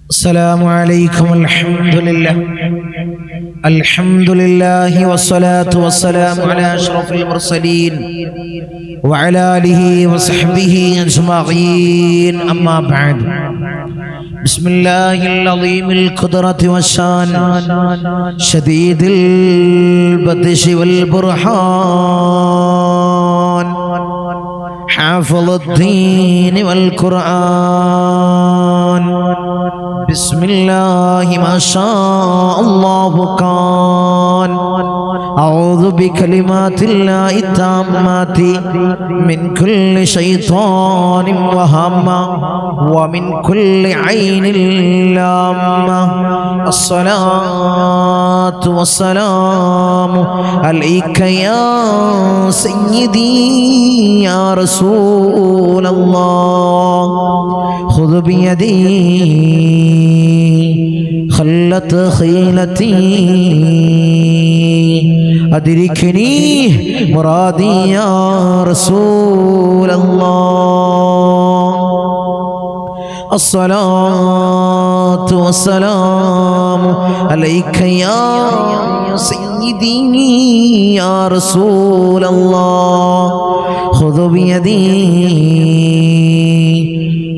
السلام عليكم. الحمد لله والصلاة والسلام على أشرف المرسلين وعلى آله وصحبه أجمعين. أما بعد، بسم الله العظيم القدرة والشان شديد البطش والبرهان حافظ الدين والقرآن. بسم الله ما شاء الله كان. أعوذ بكلمات الله التامات من كل شيطان وهامة ومن كل عين لامة. الصلاة والسلام عليك يا سيدي يا رسول الله. خذ بيدي خلت خيلتي أدركني مرادي يا رسول الله. الصلاة والسلام عليك يا سيدي يا رسول الله. خذ بيدي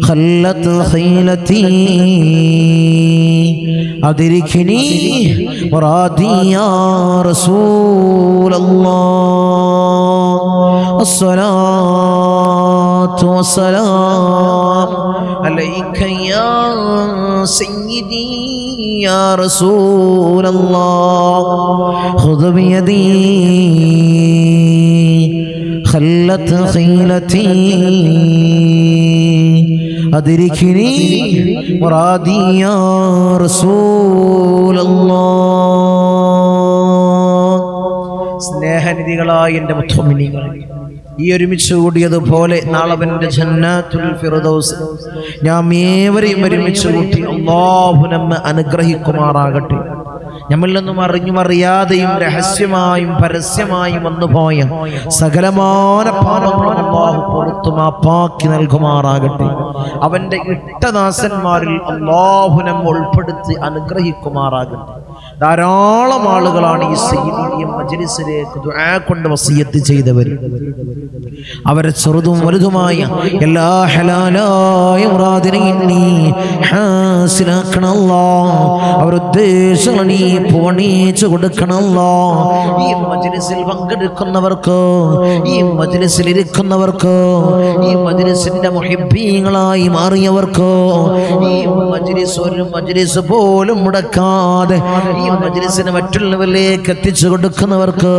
خلت خيلتي أدركني مرادي يا رسول الله. الصلاة والسلام عليك يا سيدي يا رسول الله. خذ بيدي خلت خيلتي أدركني مرادي يا رسول الله. സ്നേഹനിധികളായ എൻ്റെ മുത്തുമിനീങ്ങൾ, ഈ ഒരുമിച്ച് കൂടിയതുപോലെ നാളവന്റെ ജന്നാത്തുൽ ഫിർദൗസ് നാം ഏവരെയും ഒരുമിച്ച് കൂട്ടി അല്ലാഹു നമ്മെ അനുഗ്രഹിക്കുമാറാകട്ടെ. നമ്മിൽ നിന്നും അറിഞ്ഞും അറിയാതെയും രഹസ്യമായും പരസ്യമായും വന്നുപോയ സകലമാന പാപങ്ങളും അല്ലാഹു പുറത്തു മാപ്പാക്കി നൽകുമാറാകട്ടെ. അവന്റെ ഇഷ്ടദാസന്മാരിൽ അല്ലാഹു നമ്മെ ഉൾപ്പെടുത്തി അനുഗ്രഹിക്കുമാറാകട്ടെ. ധാരാളം ആളുകളാണ് ഈ സയ്യിദിയ മജ്ലിസിലേക്ക് ദുആ കൊണ്ട് വസിയത്ത് ചെയ്തവർ. അവരെ ചെറുതും വലുതുമായ എല്ലാ ഹലാലായ മുറാദിനെയും നീ ഹാസിലാക്കണം അല്ലാഹ്. അവരുടെ ഉദ്ദേശങ്ങൾ നീ പൂർണ്ണീച്ചു കൊടുക്കണം അല്ലാഹ്. ഈ മജ്ലിസിൽ പങ്കെടുക്കുന്നവർക്ക്, ഈ മജ്ലിസിൽ ഇരിക്കുന്നവർക്ക്, ഈ മജ്ലിസിന്റെ മുഹിബ്ബീങ്ങളായി മാറിയവർക്ക്, ഈ മജ്ലിസ് ഒരു മജ്ലിസ് പോലും മുടക്കാതെ ഈ മജ്ലിസിനെ മറ്റുള്ളവരിലേക്ക് എത്തിച്ചു കൊടുക്കുന്നവർക്ക്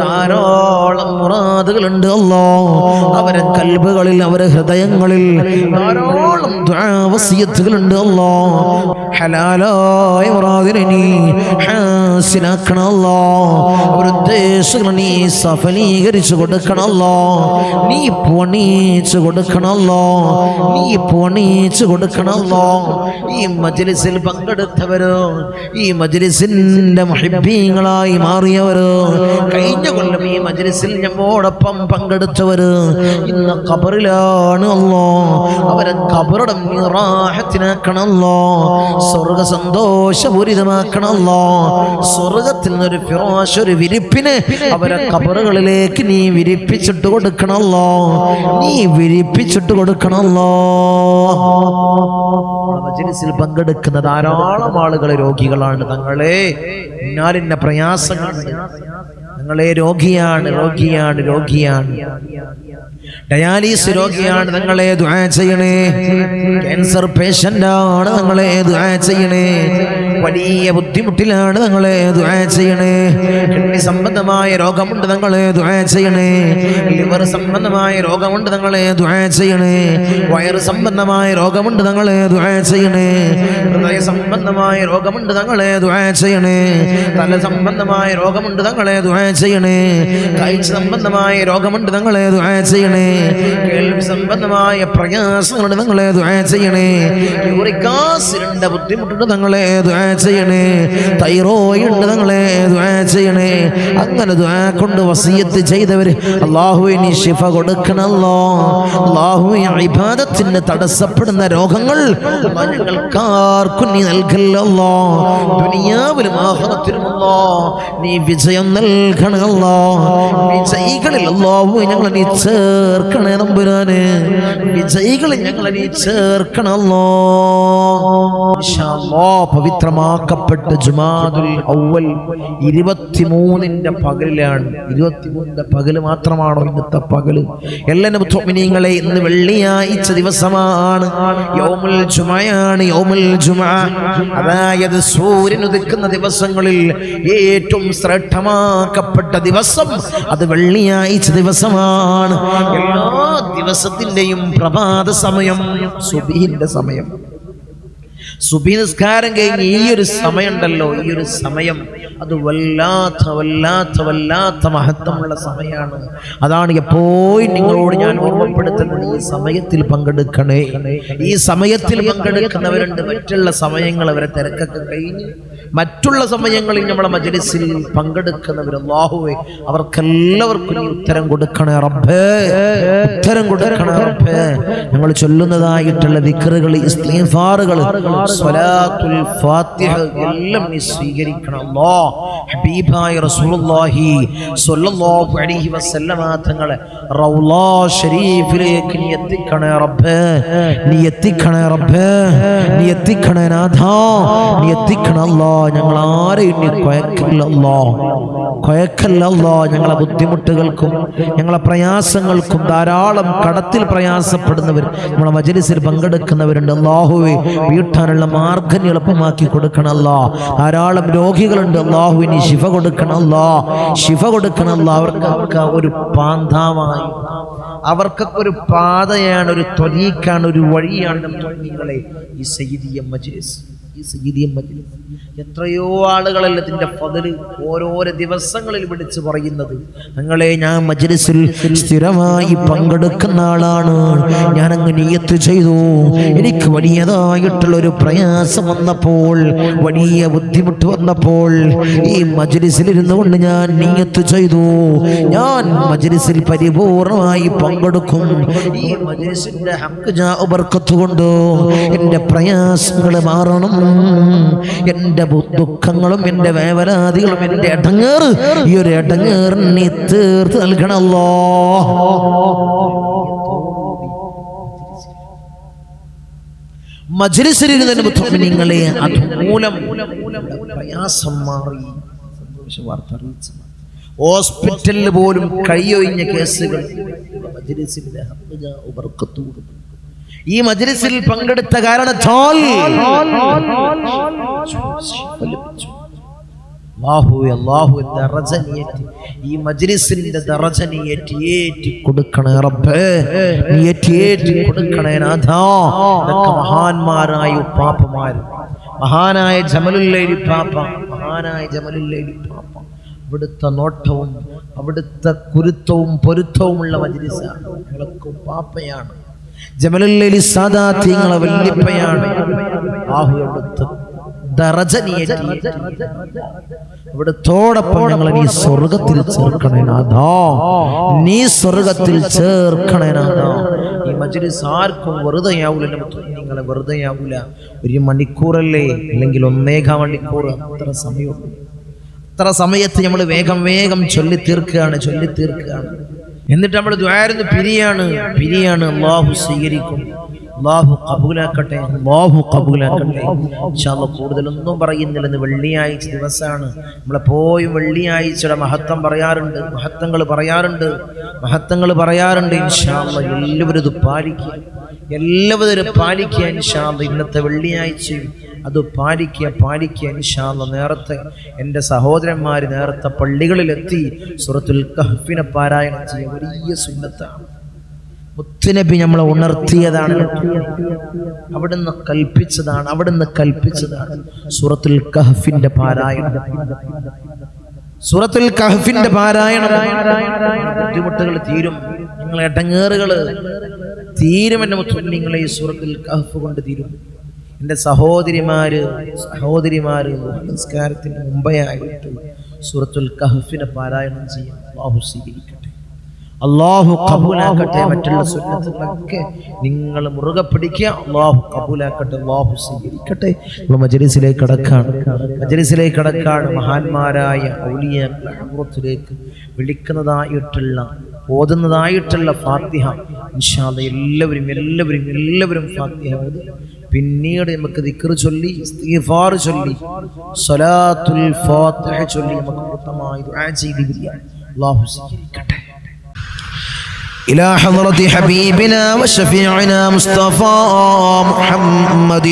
ധാരാളം മുറാദുകളുണ്ട് അല്ലാഹ്. അവരെ കൽബുകളിൽ, അവരെ ഹൃദയങ്ങളിൽ ധാരാളം ദുആ വസിയത്തുകളുണ്ട് അല്ലാഹ്. ഹലാലായ മുറാദിനെ നീ ഹാസിലാക്കണം അല്ലാഹ്. അവരുടെ ഉദ്ദേശങ്ങൾ നീ സഫലീകരിച്ചു കൊടുക്കണം അല്ലാഹ്. നീ പൂർണ്ണീച്ചു കൊടുക്കണം അല്ലാഹ്. നീ പൂർണ്ണീച്ചു കൊടുക്കണം അല്ലാഹ്. ഈ മജ്ലിസിൽ പങ്കെടുത്തവരോ, ഈ മജ്ലിസിന്റെ മുഹിബ്ബീങ്ങളായി മാറിയവര്, കഴിഞ്ഞ കൊല്ലം ഈ മജ്ലിസിൽ നമ്മോടൊപ്പം പങ്കെടുത്തവര് ഇന്ന് ഖബറിലാണ് അല്ലാഹ്. അവരെ ഖബറുടെ റാഹത്തിനാക്കണം അല്ലാഹ്. സ്വർഗ്ഗ സന്തോഷപൂരിതമാക്കണം അല്ലാഹ്. സ്വർഗ്ഗത്തിൽ നിന്നൊരു ഫിറാശ്, ഒരു വിരിപ്പിന് അവരെ ഖബറുകളിലേക്ക് നീ വിരിപ്പിച്ചിട്ട് കൊടുക്കണം അല്ലാഹ്. നീ വിരിപ്പിച്ചിട്ട് കൊടുക്കണം അല്ലാഹ്. മജ്ലിസിൽ പങ്കെടുക്കുന്ന ധാരാളം ആളുകൾ രോഗികളാണ്. തങ്ങളെ ഇന്നാലിന്ന പ്രയാസങ്ങൾ, തങ്ങളെ രോഗിയാണ്, രോഗിയാണ്, രോഗിയാണ്, ഡയാലിസിസ് രോഗിയാണ്, തങ്ങളെ ദുആ ചെയ്യണേ. ക്യാൻസർ പേഷ്യന്റ് ആണ്, തങ്ങളെ ദുആ ചെയ്യണേ. വലിയ ബുദ്ധിമുട്ടിലാണ്, തങ്ങളെ ദുആ ചെയ്യണേ. കിഡ്നി സംബന്ധമായ രോഗമുണ്ട്, തങ്ങളെ ദുആ ചെയ്യണേ. ലിവർ സംബന്ധമായ രോഗമുണ്ട്, തങ്ങളെ ദുആ ചെയ്യണേ. വയറ് സംബന്ധമായ രോഗമുണ്ട്, തങ്ങളെ ദുആ ചെയ്യണേ. ഹൃദയ സംബന്ധമായ രോഗമുണ്ട്, തങ്ങളെ ദുആ ചെയ്യണേ. തല സംബന്ധമായ രോഗമുണ്ട്, തങ്ങളെ ദുആ ചെയ്യണേ. കാഴ്ച സംബന്ധമായ രോഗമുണ്ട്, ഞങ്ങളെ ദുആ ചെയ്യണേ. കേൾവി സംബന്ധമായ പ്രയാസങ്ങളുണ്ട്, ഞങ്ങളെ ദുആ ചെയ്യണേ. യൂറിക് ആസിഡിന്റെ ബുദ്ധിമുട്ടുണ്ട്, ഞങ്ങളെ ദുആ ചെയ്യണേ. തൈറോയിഡ് ഉണ്ട്, ഞങ്ങളെ ദുആ ചെയ്യണേ. അങ്ങനെ ദുആ കൊണ്ട് വസിയത്ത് ചെയ്തവർ അല്ലാഹുവേ നീ ശിഫ കൊടുക്കണല്ലോ. അല്ലാഹുവേ ഇബാദത്തിന് തടസ്സപ്പെടുന്ന രോഗങ്ങൾ ഞങ്ങൾക്കാർക്കും നീ നൽകല്ലോ. ദുനിയാവിലും ആഖിറത്തിലും നീ വിജയം നൽകണമല്ലോ. വിജയികളിൽ അല്ലാഹുവേ ഞങ്ങളെ നീ ചേർക്കണേ തമ്പുരാനെ. വിജയികളിൽ ഞങ്ങളെ നീ ചേർക്കണമല്ലോ. ഇൻഷാ അല്ലാഹ് പവിത്രമാക്കപ്പെട്ട ജുമാദുൽ അവ്വൽ 23ന്റെ പകലിലാണ്. 23ന്റെ പകല് മാത്രമാണോ ഇന്നത്തെ പകല്? എല്ലാ മുഅ്മിനീങ്ങളെ ഇന്ന് വെള്ളിയാഴ്ച ദിവസമാണ്, യൗമുൽ ജുമഅയാണ്. യൗമുൽ ജുമഅ അതായത് സൂര്യൻ ഉദിക്കുന്ന ദിവസങ്ങളിൽ ഏറ്റവും ശ്രേഷ്ഠമാക്കപ്പെട്ട ദിവസം അത് വെള്ളിയാഴ്ച ദിവസമാണ്. എല്ലാ ദിവസത്തിന്റെയും പ്രഭാത സമയം സുബ്ഹിന്റെ സമയം. സുബ്ഹി നിസ്കാരം കഴിഞ്ഞ് ഈ ഒരു സമയമുണ്ടല്ലോ, ഈ ഒരു സമയം അത് വല്ലാത്ത മഹത്വമുള്ള സമയമാണ്. അതാണ് എപ്പോഴും നിങ്ങളോട് ഞാൻ ഓർമ്മപ്പെടുത്തുന്നത്, ഈ സമയത്തിൽ പങ്കെടുക്കണേ. ഈ സമയത്തിൽ പങ്കെടുക്കുന്നവരുണ്ട്, മറ്റുള്ള സമയങ്ങൾ അവരെ തിരക്കൊക്കെ കഴിഞ്ഞ് മറ്റുള്ള സമയങ്ങളിൽ നമ്മളെ മജ്‌ലിസിൽ പങ്കെടുക്കുന്നവർ അല്ലാഹുവേ അവർക്കെല്ലാവർക്കും നീ ഉത്തരം കൊടുക്കണേ റബ്ബേ, ഉത്തരം കൊടുക്കണേ റബ്ബേ. ഞങ്ങൾ ചൊല്ലുന്നതായിട്ടുള്ള ദിക്റുകൾ, ഇസ്തിഗ്ഫാറുകൾ, സ്വലാത്തുൽ ഫാത്തിഹ എല്ലാം നീ സ്വീകരിക്കണം അല്ലാഹ്. ഹബീബായ റസൂലുള്ളാഹി സ്വല്ലല്ലാഹു അലൈഹി വസല്ലമ തങ്ങളെ റൗളാ ശരീഫിലേക്ക് നീ എത്തിക്കണേ റബ്ബേ, നീ എത്തിക്കണേ റബ്ബേ, നീ എത്തിക്കണേ നാഥാ, നീ എത്തിക്കണേ അല്ലാഹ്. ഞങ്ങൾ ആരെയും നീ കൊയക്കല്ലല്ലോ, കൊയക്കല്ലല്ലോ. ഞങ്ങളെ ബുദ്ധിമുട്ടുകൾക്കും ഞങ്ങളെ പ്രയാസങ്ങൾക്കും ധാരാളം കടത്തിൽ പ്രയാസപ്പെടുന്നവർ നമ്മളെ മജ്‌ലിസിൽ പങ്കെടുക്കുന്നവരുണ്ട് അല്ലാഹുവേ. വീട്ടാനുള്ള മാർഗ്ഗം എളുപ്പമാക്കി കൊടുക്കണമല്ലോ. ധാരാളം രോഗികളുണ്ട് അല്ലാഹുവേ, നീ ശിഫ കൊടുക്കണമല്ലോ, ശിഫ കൊടുക്കണമല്ലോ. അവർക്ക് ഒരു പാന്താവായി, അവർക്കൊക്കെ ഒരു പാതയാണ്, ഒരു ത്വരീഖാണ്, ഒരു വഴിയാണ് നിങ്ങളെ ഈ സയ്യിദിയ മജ്‌ലിസ്. ഈ സയ്യിദിയ മജ്‌ലിസ് എത്രയോ ആളുകളല്ല ഇതിന്റെ ഫദ്ല് ഓരോരോ ദിവസങ്ങളിൽ വിളിച്ചു പറയുന്നത്. ഞങ്ങളെ ഞാൻ മജ്‌ലിസിൽ സ്ഥിരമായി പങ്കെടുക്കുന്ന ആളാണ്, ഞാൻ അങ്ങ് നിയ്യത്ത് ചെയ്തു. എനിക്ക് വലിയതായിട്ടുള്ള ഒരു പ്രയാസം വന്നപ്പോൾ, വലിയ ബുദ്ധിമുട്ട് വന്നപ്പോൾ ഈ മജ്‌ലിസിൽ ഇരുന്നു കൊണ്ട് ഞാൻ നിയ്യത്ത് ചെയ്തു, ഞാൻ മജ്‌ലിസിൽ പരിപൂർണമായി പങ്കെടുക്കും. ഈ മജ്‌ലിസിന്റെ ഹഖ് ജാ ബർക്കത്ത് കൊണ്ട് എൻ്റെ പ്രയാസങ്ങൾ മാറണം, എൻ്റെ ദുഃഖങ്ങളും എൻ്റെ വേവലാതികളും എൻ്റെ ഇടങ്ങേറ്, ഈ ഒരു ഇടങ്ങേറിന് നീ തീർത്ത് നൽകണമല്ലോ. മജ്‌ലിസിലിരുന്ന മുഅ്മിനീങ്ങളെ അതുമൂലം പ്രയാസം മാറി. സന്തോഷ വാർത്ത അറിയിച്ചു. ഹോസ്പിറ്റലിൽ പോലും കൈയൊഴിഞ്ഞ കേസുകൾ മജ്‌ലിസിന്റെ ഹഖ് ജാ ബർക്കത്ത് കൊണ്ട് ഈ മജ്‌ലിസിൽ പങ്കെടുത്ത കാരണത്താൽ അല്ലാഹു ദറജനിയേറ്റി ഈ മജ്‌ലിസിന്റെ ദറജനിയേറ്റി ഏറ്റി കൊടുക്കണേ റബ്ബേ, നീ ഏറ്റി കൊടുക്കണേ നാഥാ. ഇതൊക്കെ മഹാന്മാരായ ഉപ്പാപ്പമാർ, മഹാനായ ജമലുല്ലൈലി പാപ്പ, മഹാനായ ജമലുല്ലൈലി പാപ്പ അവിടുത്തെ നോട്ടവും അവിടുത്തെ കുരുത്തവും പൊരുത്തവുമുള്ള മജ്‌ലിസാണ്. ഞങ്ങൾക്ക് പാപ്പയാണ്. ജമലുല്ലൈലി സാദാത്ത് ഞങ്ങളെ വല്യപ്പയാണ്. അവിടുത്തെ ദറജനിയേറ്റി അവിടുത്തോടൊപ്പം ഞങ്ങളെ നീ സ്വർഗത്തിൽ ചേർക്കണേ നാഥാ, നീ സ്വർഗത്തിൽ ചേർക്കണേ നാഥാ. ഈ മജ്‌ലിസ് ആർക്കും വെറുതെയാവൂല, നിങ്ങളെ വെറുതെയാവൂല. 1 മണിക്കൂറല്ലേ, അല്ലെങ്കിൽ 1.25 മണിക്കൂർ, അത്ര സമയമുള്ളൂ. അത്ര സമയത്ത് നമ്മൾ വേഗം വേഗം ചൊല്ലി തീർക്കുകയാണ്. എന്നിട്ട് നമ്മൾ ദുആയിന്ന് പിരിയാണ്. അല്ലാഹു സ്വീകരിക്കും, അല്ലാഹു ഖബൂലാക്കട്ടെ, അല്ലാഹു ഖബൂലാക്കട്ടെ. ഇൻഷാ അല്ലാഹ് കൂടുതലൊന്നും പറയുന്നില്ല. ഇന്ന് വെള്ളിയാഴ്ച ദിവസമാണ്. നമ്മളെപ്പോഴും വെള്ളിയാഴ്ചയുടെ മഹത്വം പറയാറുണ്ട്, മഹത്വങ്ങൾ പറയാറുണ്ട്. ഇൻഷാ അല്ലാഹ് എല്ലാവരും ഇത് പാലിക്കുക, ഇൻഷാ അല്ലാഹ്. ഇന്നത്തെ വെള്ളിയാഴ്ചയും അത് പാലിക്കുക ഇൻഷാ അല്ലാഹ്. നേരത്തെ എൻ്റെ സഹോദരന്മാർ നേരത്തെ പള്ളികളിലെത്തി സൂറത്തുൽ കഹ്ഫിനെ പാരായണം ചെയ്യുക വലിയ സുന്നത്താണ്. മുത്തുനബി നമ്മളെ ഉണർത്തിയതാണ്, അവിടുന്ന് കൽപ്പിച്ചതാണ് സൂറത്തുൽ കഹ്ഫിന്റെ പാരായണം. സൂറത്തുൽ കഹ്ഫിന്റെ പാരായണം ബുദ്ധിമുട്ടുകൾ തീരും, നിങ്ങളെ ഇടങ്ങേറുകൾ തീരും. എൻ്റെ മുത്തുനിങ്ങളെ ഈ സൂറത്തുൽ കഹ്ഫ് കൊണ്ട് തീരും. എൻ്റെ സഹോദരിമാര് നമസ്കാരത്തിന് മുമ്പേ ആയിട്ട് സൂറത്തുൽ കഹ്ഫിനെ പാരായണം ചെയ്യാം. അല്ലാഹു സ്വീകരിക്കട്ടെ, അല്ലാഹു ഖബൂലാക്കട്ടെ. മറ്റുള്ള സുന്നത്തുകളൊക്കെ നിങ്ങൾ മുറുകെ പിടിക്കുക. അല്ലാഹു ഖബൂലാക്കട്ടെ, അല്ലാഹു സ്വീകരിക്കട്ടെ. നമ്മൾ മജ്‌ലിസിലേക്ക് കടക്കാണ്. മഹാന്മാരായ ഔലിയാക്കളെ ഹദ്റത്തിലേക്ക് വിളിക്കുന്നതായിട്ടുള്ള ഓതുന്നതായിട്ടുള്ള ഫാത്തിഹ ഇൻഷാ അല്ലാഹ് എല്ലാവരും ഫാത്തിഹ ഓതി. പിന്നീട് നമുക്ക് ദിക്ർ ചൊല്ലി, ഇസ്തിഗ്ഫാർ ചൊല്ലി, സ്വലാത്തുൽ ഫാത്തിഹ ചൊല്ലി നമുക്ക് ഉത്തമമായി ദുആ ചെയ്തു പിരിയാം. അല്ലാഹു സ്വീകരിക്കട്ടെ. إلى حضرة حبيبنا وشفيعنا مصطفى محمد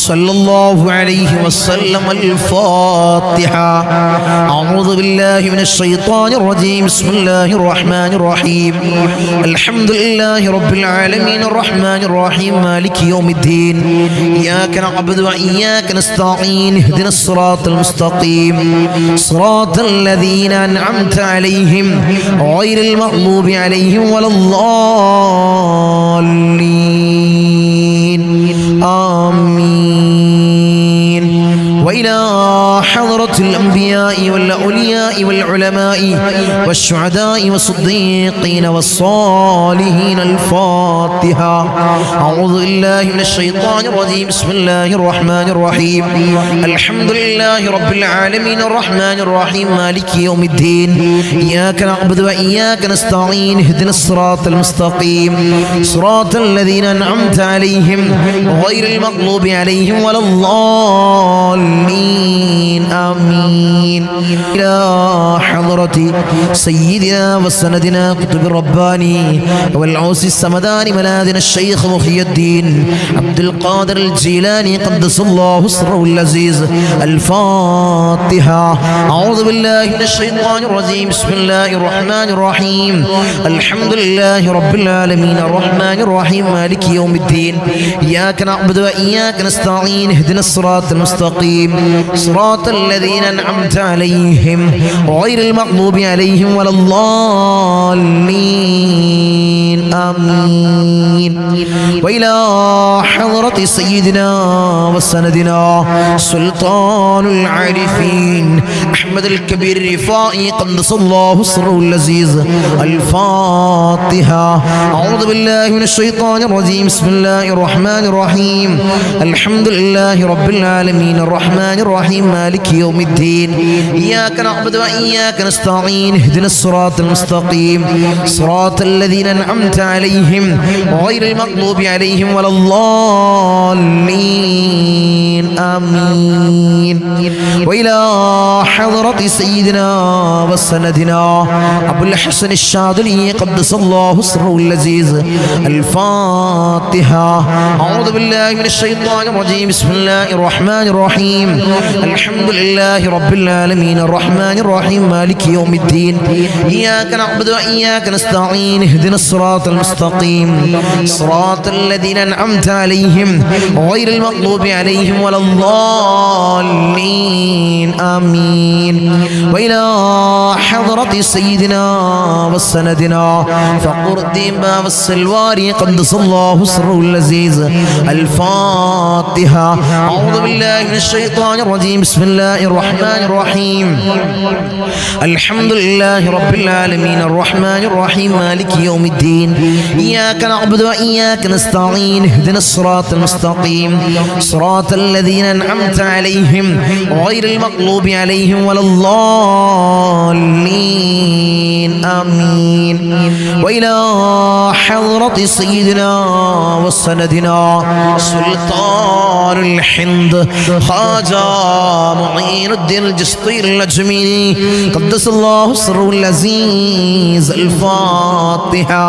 صلى الله عليه وسلم. الفاتحة. أعوذ بالله من الشيطان الرجيم. بسم الله الرحمن الرحيم. الحمد لله رب العالمين الرحمن الرحيم مالك يوم الدين. إياك نعبد وإياك نستعين. اهدنا الصراط المستقيم صراط الذين أنعمت عليهم غير المغضوب عليهم ولا الضالين. آمين. وإلى حضرة الأنبياء والأولياء والعلماء والشهداء والصديقين والصالحين. الفاتحة. أعوذ بالله من الشيطان الرجيم. بسم الله الرحمن الرحيم. الحمد لله رب العالمين الرحمن الرحيم مالك يوم الدين. إياك نعبد وإياك نستعين. اهدنا الصراط المستقيم صراط الذين أنعمت عليهم غير المغضوب عليهم ولا الضالين. آمين. إلى حضرة سيدنا وسندنا قطب الرباني والعوس السمداني ملاذنا الشيخ محي الدين عبد القادر الجيلاني قدس الله سره العزيز. الفاتحة. أعوذ بالله من الشيطان الرجيم. بسم الله الرحمن الرحيم. الحمد لله رب العالمين الرحمن الرحيم مالك يوم الدين. إياك نعبد وإياك نستعين. اهدنا الصراط المستقيم صراط الذين أنعمت عليهم غير المغضوب عليهم ولا الضالين. آمين. وإلى حضرة سيدنا وسندنا سلطان العارفين أحمد الكبير الرفائي قدس الله سره العزيز. الفاتحة. أعوذ بالله من الشيطان الرجيم. بسم الله الرحمن الرحيم. الحمد لله رب العالمين الرحمن الرحيم مالك يوم الدين. إياك نعبد وإياك نستعين. اهدنا الصراط المستقيم صراط الذين أنعمت عليهم غير المغضوب عليهم ولا الضالين. آمين. وإلى حضرة سيدنا وسندنا أبو الحسن الشاذلي قدس الله سره العزيز. الفاتحة. أعوذ بالله من الشيطان الرجيم. بسم الله الرحمن الرحيم. الحمد لله رب العالمين الرحمن الرحيم مالك يوم الدين. إياك نعبد وإياك نستعين. اهدنا الصراط المستقيم صراط الذين أنعمت عليهم غير المغضوب عليهم ولا الضالين. آمين. وإلى حضرة سيدنا وسندنا فقر الدين والسلواري قدس الله سره العزيز. الفاتحة. أعوذ بالله من الشيطان الرجيم. بسم الله الرحمن الرحيم. الحمد لله رب العالمين الرحمن الرحيم مالك يوم الدين. إياك نعبد وإياك نستعين. اهدنا الصراط المستقيم صراط الذين أنعمت عليهم غير المغضوب عليهم ولا الضالين. آمين. وإلى حضرة سيدنا وسندنا سلطان الحند خواجة معين الدين الجسطي الأجميري قدس الله سره العزيز. الفاتحة.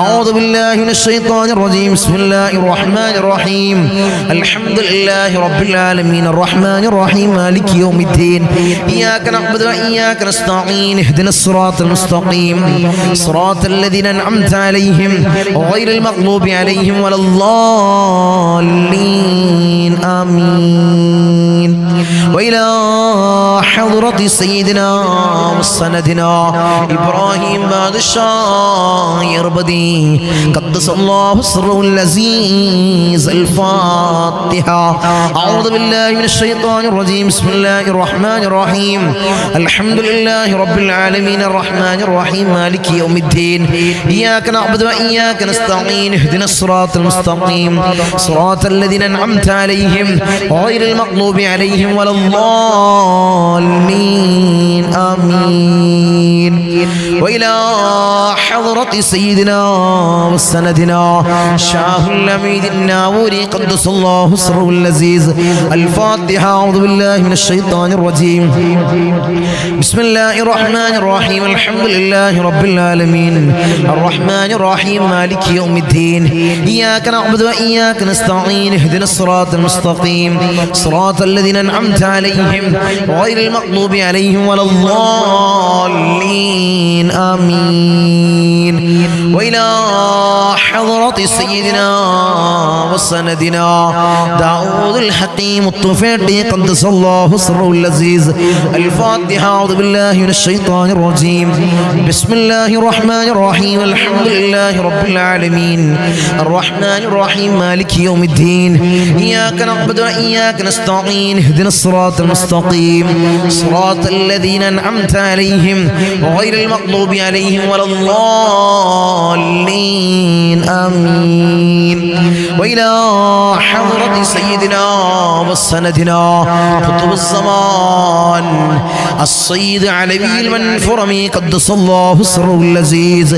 أعوذ بالله من الشيطان الرجيم. بسم الله الرحمن الرحيم. الحمد لله رب العالمين الرحمن الرحيم مالك يوم الدين. إياك نعبد وإياك نستعين. اهدنا الصراط المستقيم صراط الذين أنعمت عليهم غير المغضوب عليهم ولا الضالين. آمين. وإلى حضرة سيدنا وسندنا إبراهيم بادشاه يربدي قدس الله سره العزيز. الفاتحة. أعوذ بالله من الشيطان الرجيم. بسم الله الرحمن الرحيم. الحمد لله رب العالمين الرحمن الرحيم مالك يوم الدين. إياك نعبد وإياك نستعين. اهدنا الصراط المستقيم صراط الذين أنعمت عليهم غير المغضوب عليهم ولا الضالين. آمين. وإلى حضرة سيدنا وسندنا شاه الأميد الناوري قدس الله سره العزيز. الفاتحة. أعوذ بالله من الشيطان الرجيم. بسم الله الرحمن الرحيم. الحمد لله رب العالمين الرحمن الرحيم مالك يوم الدين. إياك نعبد وإياك نستعين. اهدنا الصراط المستقيم صراط الذين أنعمت عليهم غير المغضوب عليهم ولا الضالين. آمين. وإلى حضرة سيدنا وسندنا داود الحكيم الطفيلي قدس الله سره العزيز. الفاتحة. أعوذ بالله من الشيطان الرجيم. بسم الله الرحمن الرحيم. الحمد لله رب العالمين الرحمن الرحيم مالك يوم الدين. إياك نعبد وإياك نستعين. اهدنا الصراط المستقيم صراط الذين أنعمت عليهم غير المغضوب عليهم ولا الضالين. آمين. وإلى حضرة سيدنا وسندنا قطب الزمان السيد علوي المنفرمي قدس الله سره العزيز.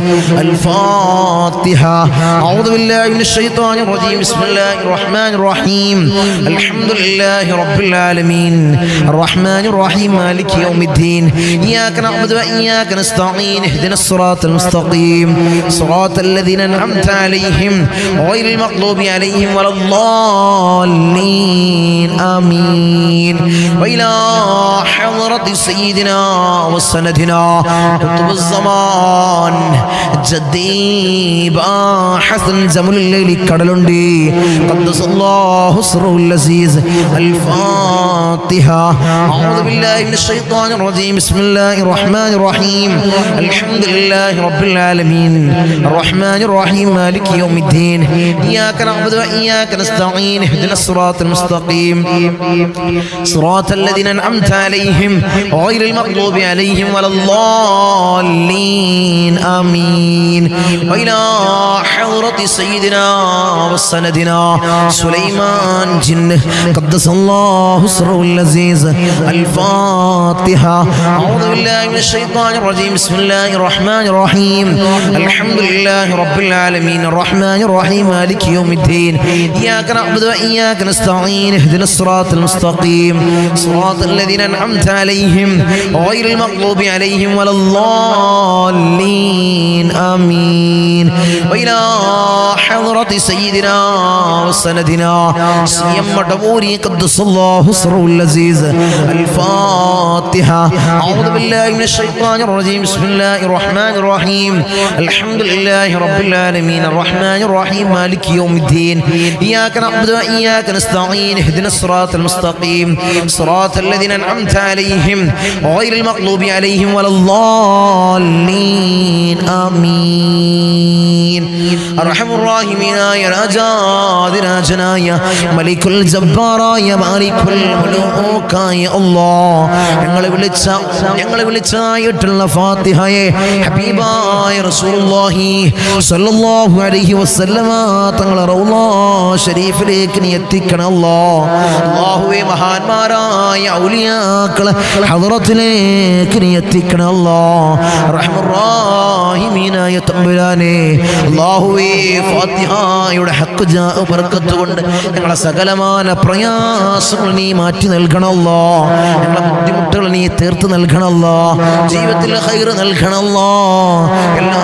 الفاتحة. أعوذ بالله من الشيطان الرجيم. بسم الله الرحمن الرحيم. الحمد لله رب العالمين الرحمن الرحيم مالك يوم الدين. إياك نعبد وإياك نستعين. اهدنا الصراط المستقيم صراط الذين أنعمت عليهم غير المغضوب عليهم ولا الضالين. آمين. وإلى حضرة سيدنا وسندنا قطب الزمان جدي حسن زمن الليل كدلندي قدس الله سره العزيز. الفاتحة. أعوذ بالله من الشيطان الرجيم. بسم الله الرحمن الرحيم. الحمد لله رب العالمين الرحمن الرحيم مالك يوم الدين. إياك نعبد وإياك نستعين. اهدنا الصراط المستقيم صراط الذين أنعمت عليهم غير المغضوب عليهم ولا الضالين. آمين. وإلى حضرة سيدنا وسندنا سليمان جن قدس الله سره العزيز. الفاتحة. أعوذ بالله من الشيطان الرجيم. بسم الله الرحمن الرحيم. الحمد لله رب العالمين الرحمن الرحيم مالك يوم الدين. إياك نعبد وإياك نستعين. اهدنا الصراط المستقيم صراط الذين أنعمت عليهم غير المغضوب عليهم ولا الضالين. آمين. وإلى حضرة سيدنا وسندنا سيم دبوري قدس الله سره العزيز. الفاتحة. أعوذ بالله من الشيطان الرجيم. بسم الله الرحمن الرحيم. الحمد لله رب العالمين الرحمن الرحيم مالك يوم الدين. إياك نعبد وإياك نستعين. اهدنا الصراط المستقيم صراط الذين أنعمت عليهم غير المغضوب عليهم ولا الضالين. آمين. أرحم الراحمين يا രാജാതിരാജനായ മലിക്കുൽ ജബ്ബാറായ മാലിക്കുൽ മുലൂക്കായ അല്ലാഹ് ഞങ്ങളെ വിളിച്ചായിട്ടുള്ള ഫാത്തിഹയെ ഹബീബായ റസൂലുള്ളാഹി സ്വല്ലല്ലാഹു അലൈഹി വസല്ലമ തങ്ങളെ റൗള ശരീഫിലേക്ക് നീ എത്തിക്കണം അല്ലാഹ്. അല്ലാഹുവേ മഹാന്മാരായ ഔലിയാക്കളെ ഹദ്റത്തിലേക്ക് നീ എത്തിക്കണം അല്ലാഹ്. റഹ്മർ റഹീമീനായ തമ്പുരാനെ അല്ലാഹുവേ ഫാത്തിഹയുടെ ഹഖ് ജാ ബർക്കത്ത് കൊണ്ട് ഞങ്ങളെ സകലമായ പ്രയാസങ്ങൾ നീ മാറ്റി നൽകണമല്ലോ. ഞങ്ങളെ ബുദ്ധിമുട്ടുകൾ നീ തീർത്ത് നൽകണമല്ലോ. ജീവിതത്തിൽ ഖൈർ നൽകണമല്ലോ. എല്ലാ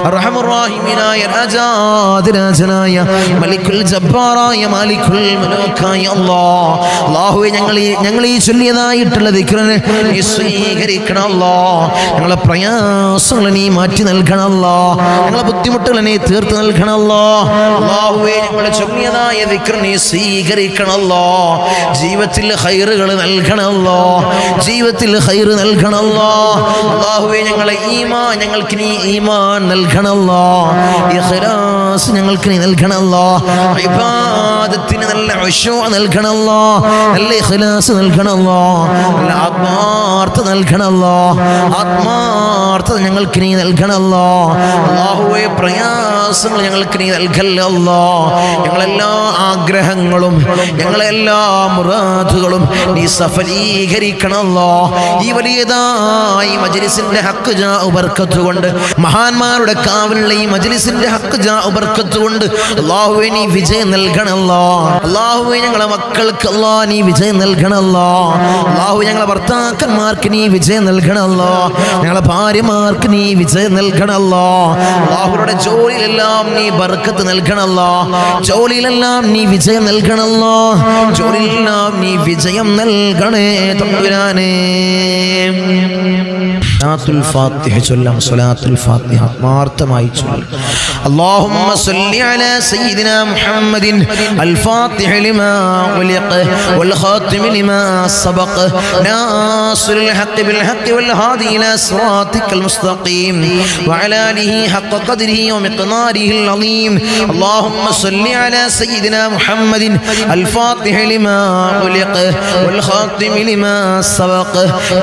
അർഹമുർ റഹീമീനായ രാജാതിരാജനായ മലിക്കുൽ ജബ്ബാറായ മാലിക്കുൽ മുലൂക്കായ അല്ലാഹുവേ ഞങ്ങൾ ഈ ചൊല്ലിയതായിട്ടുള്ള ദിക്റിനെ നീ സ്വീകരിക്കണം അല്ലാഹ്. ഞങ്ങളെ പ്രയാസങ്ങളെ നീ മാറ്റി നൽകണം അല്ലാഹ്. ഞങ്ങളെ ബുദ്ധിമുട്ടുകളെ നീ തീർത്ത് നൽകണം അല്ലാഹ്. അല്ലാഹുവേ ഞങ്ങൾ ചൊല്ലിയതായ ദിക്ർ നീ സ്വീകരിക്കണം അല്ലാഹ്. ജീവിതത്തിൽ ഖൈറുകൾ നൽകണം അല്ലാഹ്. ജീവിതത്തിൽ ഖൈർ നൽകണം അല്ലാഹ്. അല്ലാഹുവേ ഞങ്ങൾക്ക് നീ ഈമാൻ നൽകണം അല്ലാഹ്. ഇഖ്ലാസ് ഞങ്ങൾക്ക് നീ നൽകണം അല്ലാഹ്. ഇബാദത്തിന് നല്ല ഖുശൂ നൽകണം അല്ലാഹ്. നല്ല ഇഖ്ലാസ് നൽകണം അല്ലാഹ്. നല്ല ആത്മാർത്ഥത നൽകണം അല്ലാഹ്. ആത്മാർത്ഥത ഞങ്ങൾക്ക് നീ നൽകണം അല്ലാഹ്. അല്ലാഹുവേ പ്രയാസങ്ങൾ ഞങ്ങൾക്ക് നീ നൽകല്ലേ അല്ലാഹ്. ഞങ്ങളെല്ലാ ആഗ്രഹങ്ങളും ഞങ്ങളെല്ലാ മുറാദുകളും നീ സഫലീകരിക്കണം അല്ലാഹ്. ഈ വലിയതായ മജ്ലിസിന്റെ ഹക്ക് ജാ ബർക്കത്ത് കൊണ്ട്, മഹാന്മാരുടെ കാവലുള്ള ഈ മജ്ലിസിന്റെ ഹക്ക് ജാ ബർക്കത്ത് കൊണ്ട് അല്ലാഹുവേ നീ വിജയം നൽകണം അല്ലാഹ്. അല്ലാഹുവേ ഞങ്ങളെ മക്കൾക്ക് അല്ലാഹ് നീ വിജയം നൽകണം അല്ലാഹ്. അല്ലാഹുവേ ഞങ്ങളെ ഭർത്താക്കന്മാർക്ക് നീ വിജയം നൽകണം അല്ലാഹ്. ഞങ്ങളെ ഭാര്യമാർക്ക് നീ വിജയം നൽകണം അല്ലാഹ്. അല്ലാഹുവരുടെ ജോലിയിലെല്ലാം നീ ബർക്കത്ത് നൽകണം അല്ലാഹ്. ജോലിയിലെല്ലാം നീ വിജയം നൽകണം അല്ലാഹ്. ജോലിയിലെല്ലാം നീ വിജയം നൽകണേ തമ്പുരാനേ. സ്വലാത്തുൽ ഫാത്തിഹ ചൊല്ലാം. സ്വലാത്തുൽ ഫാത്തിഹ ആത്മാർത്ഥമായി ചൊല്ലാം. اللهم صل على سيدنا محمد الفاتح لما أغلق والخاتم لما سبق ناصر الحق بالحق والهادي إلى صراطك المستقيم وعلى آله حق قدره ومقداره العظيم. اللهم صل على سيدنا محمد الفاتح لما أغلق والخاتم لما سبق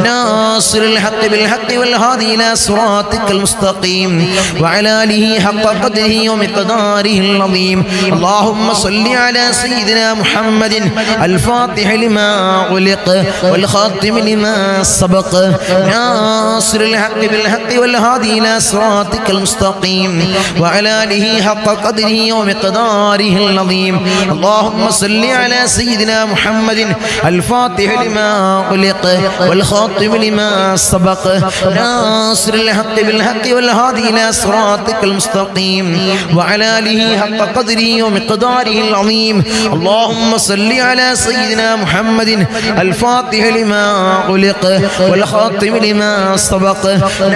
ناصر الحق بالحق والهادي إلى صراطك المستقيم وعلى آله حق قدره ومقداره العظيم. اللهم صل على سيدنا محمد الفاتح لما أغلق والخاتم لما سبق ناصر الحق بالحق والهادي إلى صراطك المستقيم وعلى آله حق قدره ومقداره العظيم. اللهم صل على سيدنا محمد الفاتح لما أغلق والخاتم لما سبق ناصر الحق بالحق والهادي إلى صراطك المستقيم وعلى آله حق قدره ومقداره العظيم. اللهم صل على سيدنا محمد الفاتح لما أغلق والخاتم لما سبق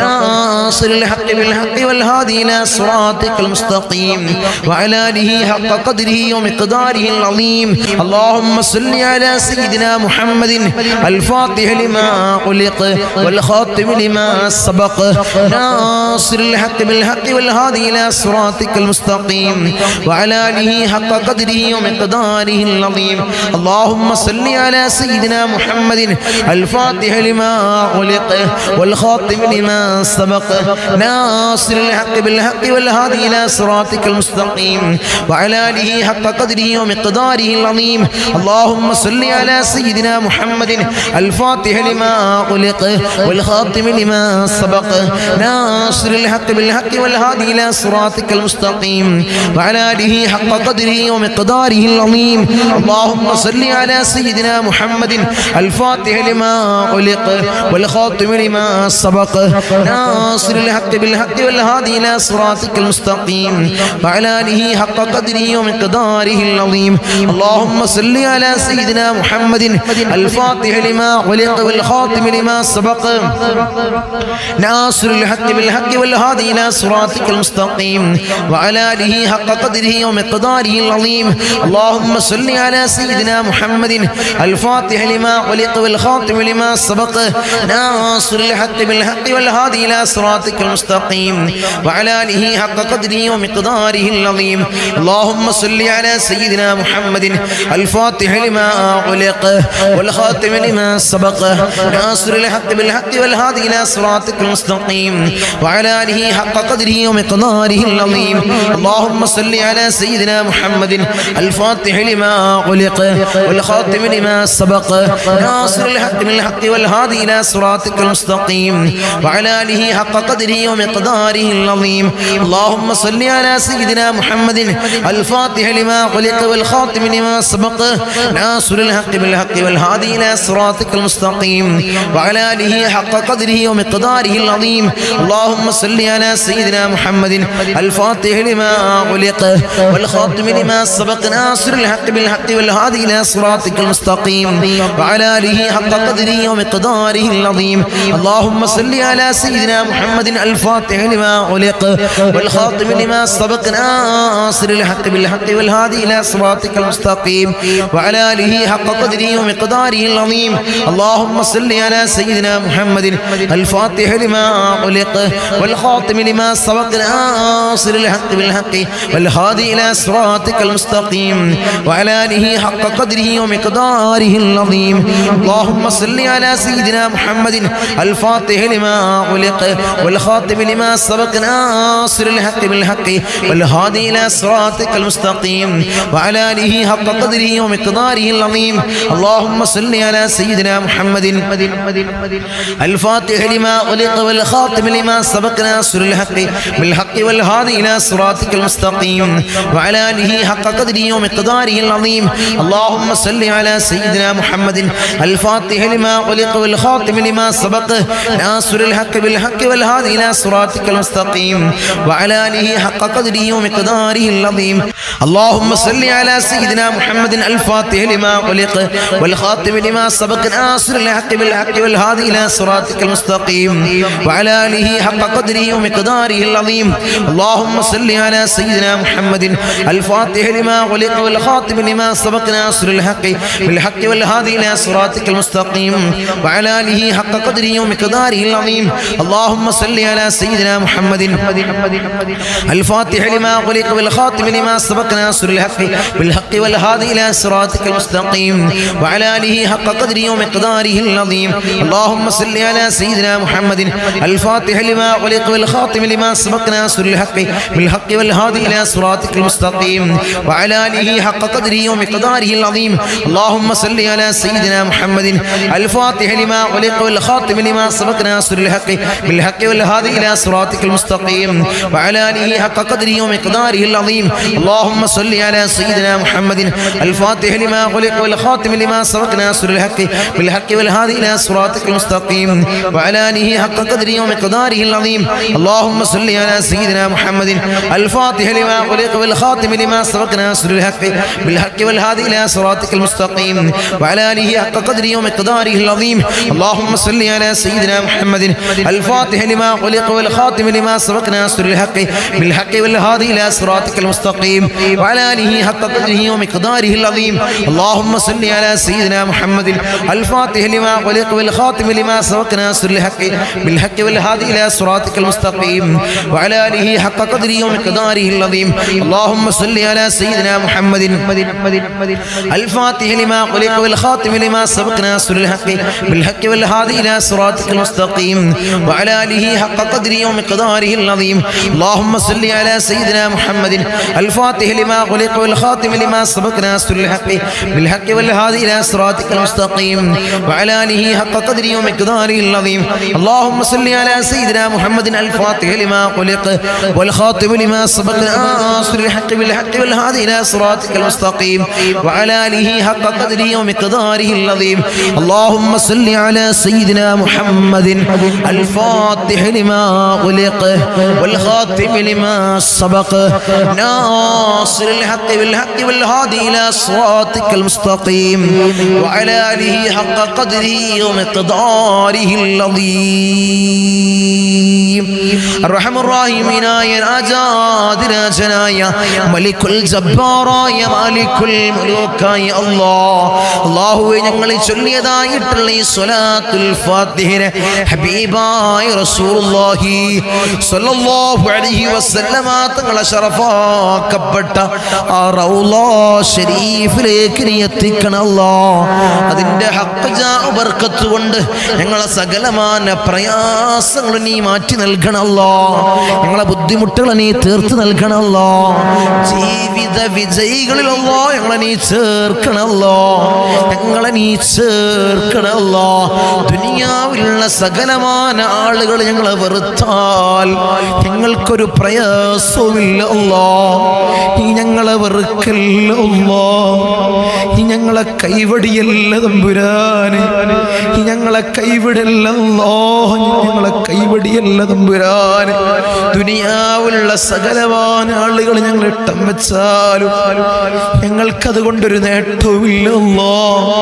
ناصر الحق بالحق والهادي إلى صراطك المستقيم وعلى آله حق قدره ومقداره العظيم. اللهم صل على سيدنا محمد الفاتح لما أغلق والخاتم لما سبق ناصر الحق بالحق والهادي إلى صراطك المستقيم وعلى آله حق قدره ومقداره العظيم. اللهم صل على سيدنا محمد الفاتح لما أغلق والخاتم لما سبق ناصر الحق بالحق والهادي إلى صراطك المستقيم وعلى آله حق قدره ومقداره العظيم. اللهم صل على سيدنا محمد الفاتح لما أغلق والخاتم لما سبق ناصر الحق بالحق والهادي إلى صراطك المستقيم وعلى آله حق قدره ومقداره العظيم. اللهم صل على سيدنا محمد الفاتح لما أغلق والخاتم لما سبق ناصر الحق بالحق والهادي إلى صراطك المستقيم وعلى آله حق قدره ومقداره العظيم. اللهم صل على سيدنا محمد الفاتح لما أغلق والخاتم لما سبق ناصر الحق بالحق والهادي إلى صراطك المستقيم وعلى آله حق قدره ومقداره العظيم. اللهم صل على سيدنا محمد الفاتح لما أغلق والخاتم لما سبق ناصر الحق بالحق والهادي إلى صراطك المستقيم وعلى آله حق قدره ومقداره العظيم. اللهم صل على سيدنا محمد الفاتح لما أغلق والخاتم لما سبق ناصر الحق بالحق والهادي إلى صراطك المستقيم وعلى آله حق قدره ومقداره العظيم. اللهم صل على سيدنا محمد الفاتح لما أغلق والخاتم لما سبق ناصر الحق بالحق والهادي إلى صراطك المستقيم وعلى آله حق قدره ومقداره العظيم. اللهم صل على سيدنا محمد الفاتح لما أغلق والخاتم لما سبق ناصر الحق بالحق والهادي إلى صراطك المستقيم وعلى آله حق قدره ومقداره العظيم اللهم صل على سيدنا محمد الفاتح لما أغلق والخاتم لما سبق ناصر الحق بالحق والهادي إلى صراطك المستقيم وعلى آله حق قدره ومقداره العظيم اللهم صل على سيدنا محمد الفاتح لما أغلق والخاتم لما سبق ناصر الحق بالحق والهادي إلى صراطك المستقيم وعلى آله حق قدره ومقداره العظيم اللهم صل على سيدنا محمد الفاتح لما أغلق والخاتم لما سبق ناصر الحق بالحق والهادي إلى صراطك المستقيم وعلى آله حق قدره ومقداره العظيم اللهم صل على سيدنا محمد الفاتح لما أغلق والخاتم لما سبق ناصر الحق بالحق والهادي إلى صراطك المستقيم وعلى آله حق قدره ومقداره العظيم اللهم صل على سيدنا محمد الفاتح لما أغلق والخاتم لما سبق ناصر الحق بالحق والهادي إلى صراطك المستقيم وعلى آله حق قدره ومقداره العظيم اللهم صل على سيدنا محمد الفاتح لما أغلق والخاتم لما سبق ناصر الحق بالحق والهادي إلى صراطك المستقيم وعلى آله حق قدره ومقداره العظيم اللهم صل على سيدنا محمد الفاتح لما أغلق والخاتم لما سبق ناصر الحق بالحق والهادي إلى صراطك المستقيم وعلى آله حق قدره ومقداره العظيم اللهم صل على سيدنا محمد الفاتح لما أغلق والخاتم لما سبق ناصر الحق بالحق والهادي إلى صراطك المستقيم وعلى آله حق قدره ومقداره العظيم اللهم صل على سيدنا محمد الفاتح لما أغلق والخاتم لما سبق ناصر الحق بالحق والهادي إلى صراطك المستقيم وعلى آله حق قدره ومقداره العظيم اللهم صل على سيدنا محمد الفاتح لما أغلق والخاتم لما سبق ناصر الحق بالحق والهادي إلى صراطك المستقيم وعلى آله حق قدره ومقداره العظيم اللهم صل على سيدنا محمد الفاتح لما أغلق والخاتم لما سبق ناصر الحق بالحق والهادي إلى صراطك المستقيم وعلى آله حق قدره ومقداره العظيم اللهم صل على سيدنا محمد الفاتح لما أغلق والخاتم لما سبق ناصر الحق بالحق والهادي إلى صراطك المستقيم وعلى آله حق قدره ومقداره العظيم اللهم صل على سيدنا محمد الفاتح لما أغلق والخاتم لما سبق ناصر الحق بالحق والهادي إلى صراطك المستقيم وعلى آله حق قدره ومقداره العظيم اللهم صل على سيدنا محمد الفاتح لما أغلق والخاتم لما سبق ناصر الحق بالحق والهادي إلى صراطك المستقيم وعلى آله حق قدره ومقداره العظيم اللهم صل على سيدنا محمد الفاتح لما أغلق والخاتم لما سبق ناصر الحق بالحق والهادي إلى صراطك المستقيم وعلى آله حق قدره ومقداره العظيم اللهم صل على سيدنا محمد الفاتح لما أغلق والخاتم لما سبق ناصر الحق بالحق والهادي إلى صراطك المستقيم وعلى آله حق قدره ومقداره العظيم اللهم صل على سيدنا محمد الفاتح لما أغلق والخاتم لما سبق ناصر الحق بالحق والهادي إلى صراطك المستقيم وعلى آله حق قدره ومقداره العظيم اللهم صل على سيدنا محمد الفاتح لما أغلق والخاتم لما سبق ناصر الحق بالحق والهادي إلى صراطك المستقيم وعلى آله حق قدره ومقداره العظيم اللهم صل على سيدنا محمد الفاتح لما أغلق والخاتم لما سبق ناصر الحق بالحق والهادي إلى صراطك المستقيم وعلى آله حق قدره ومقداره العظيم الرحم الراحمين يا രാജാതിരാജനായ മലിക്കുൽ ജബ്ബാറായ മാലിക്കുൽ മുലൂക്കായ അല്ലാഹുവേ ഞങ്ങൾ ചൊല്ലിയതായിട്ടുള്ള ഈ സ്വലാത്തുൽ ഫാത്തിഹയെ ഹബീബായ റസൂലുള്ളാഹി സ്വല്ലല്ലാഹു അലൈഹി വസല്ലമ തങ്ങളെ ശറഫാക്കപ്പെട്ട ആ റൗള ശരീഫിലേക്ക് നീ എത്തിക്കണം അല്ലാഹ്. അതിന്റെ ഹഖ് ജാ ബർക്കത്ത് കൊണ്ട് ഞങ്ങളെ സകലമാന പ്രയാസങ്ങൾ നീ മാറ്റി നൽകണം അല്ലാഹ്. ഞങ്ങളെ ബുദ്ധിമുട്ടുകൾ നീ തീർത്ത് നൽകണം അല്ലാഹ്. ജീവിത വിജയികളിൽ അല്ലാഹ് ഞങ്ങളെ നീ ചേർക്കണം അല്ലാഹ്. ഞങ്ങളെ നീ ചേർക്കണം അല്ലാഹ്. ദുനിയാവിലുള്ള സകലമാന ആളുകൾ ഞങ്ങളെ വെറുത്താൽ ഞങ്ങൾക്കൊരു പ്രയാസവുമില്ല അല്ലാഹ്. നീ ഞങ്ങളെ വെറുക്കല്ല അല്ലാഹ്. നീ ഞങ്ങളെ ഞങ്ങളെ കൈവടിയല്ല തമ്പുരാനെ, ഞങ്ങളെ കൈവിടല്ല അല്ലാഹ്, ഞങ്ങളെ കൈവടിയല്ല തമ്പുരാനെ. ദുനിയാവിലുള്ള സകലവാന ആളുകൾ ഞങ്ങൾ ഇട്ടം വെച്ചാലും ഞങ്ങൾക്കത് കൊണ്ടൊരു നേട്ടവുമില്ല അല്ലാഹ്.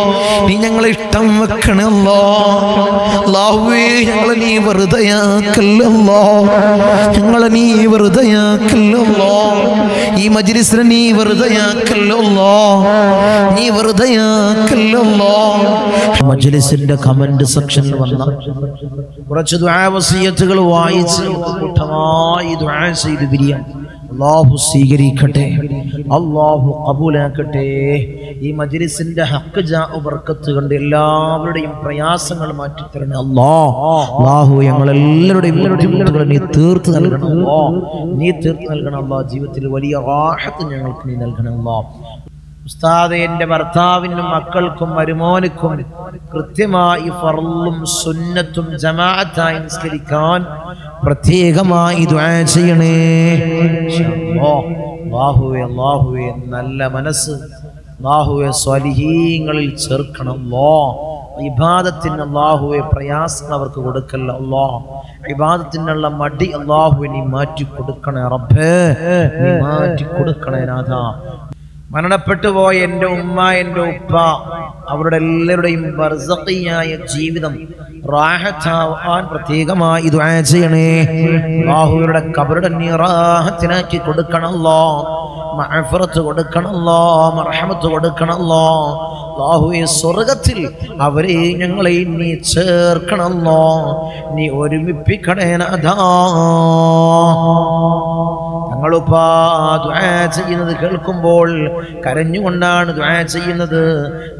നീ ഞങ്ങളെ ഇട്ടം വെക്കണേ അല്ലാഹ്. അല്ലാഹുവേ ഞങ്ങളെ നീ വെറുതെയാക്കല്ല അല്ലാഹ്, ഞങ്ങളെ നീ വെറുതെയാക്കല്ല അല്ലാഹ്. ഈ മജ്ലിസിനെ നീ വെറുതെയാക്കല്ല അല്ലാഹ്, നീ വെറുതെയാക്കല്ല അല്ലാഹ്. മജ്ലിസിന്റെ കമന്റ് സെക്ഷനിൽ വന്ന കുറച്ച് ദുആ വസിയത്തുകൾ വായിച്ച് കൂട്ടമായി ദുആ ചെയ്ത് പിരിയാം. അല്ലാഹു സ്വീകരിക്കട്ടെ, അല്ലാഹു ഖബൂലാക്കട്ടെ. ഈ മജ്ലിസിന്റെ ഹഖ് ജാഉ ബർക്കത്ത് കൊണ്ട് എല്ലാവരുടെയും പ്രയാസങ്ങൾ മാറ്റി തരണേ അല്ലാഹ്. അല്ലാഹു ഞങ്ങളെല്ലാവരുടെയും ബുദ്ധിമുട്ടുകൾ നീ തീർത്ത് നൽകണം അല്ലാഹ്, നീ തീർത്ത് നൽകണം അല്ലാഹ്. ജീവിതത്തിൽ വലിയ റാഹത്ത് ഞങ്ങൾക്ക് നീ നൽകണം അല്ലാഹ്. ഉസ്താദേ, എൻ്റെ ഭർത്താവിനും മക്കൾക്കും മരുമോനുക്കും കൃത്യമായി ഫർളും സുന്നത്തും ജമാഅത്തായി നിസ്കരിക്കാൻ പ്രത്യേകമായി ദുആ ചെയ്യണേ. അല്ലാഹുവേ അല്ലാഹുവേ നല്ല മനസ്സ് അല്ലാഹുവേ സ്വാലിഹീങ്ങളിൽ ചേർക്കണം അല്ലാഹ്. ഇബാദത്തിന് അല്ലാഹുവേ പ്രയാസം അവർക്ക് കൊടുക്കല്ല അല്ലാഹ്. ഇബാദത്തിനുള്ള മടി അല്ലാഹുവേ നീ മാറ്റി കൊടുക്കണേ റബ്ബേ, നീ മാറ്റി കൊടുക്കണേ നാഥാ. മരണപ്പെട്ടു പോയ എൻ്റെ ഉമ്മ, എൻ്റെ ഉപ്പ, അവരുടെ എല്ലാവരുടെയും ബർസഖിയായ ജീവിതം റാഹത്താവാൻ പ്രത്യേകമായി ദുആ ചെയ്യണേ. അല്ലാഹുവിന്റെ ഖബറുടെ നീ റാഹത്തിനാക്കി കൊടുക്കണല്ലോ, മഅഫറത്ത് കൊടുക്കണല്ലോ, മർഹമത്ത് കൊടുക്കണല്ലോ. അല്ലാഹുവേ സ്വർഗ്ഗത്തിൽ അവരെ ഞങ്ങളെ നീ ചേർക്കണല്ലോ, നീ ഒരുമിപ്പിക്കണേ നാഥാ. ഞങ്ങളുപ്പാ ദുആ ചെയ്യുന്നത് കേൾക്കുമ്പോൾ കരഞ്ഞുകൊണ്ടാണ് ദുആ ചെയ്യുന്നത്.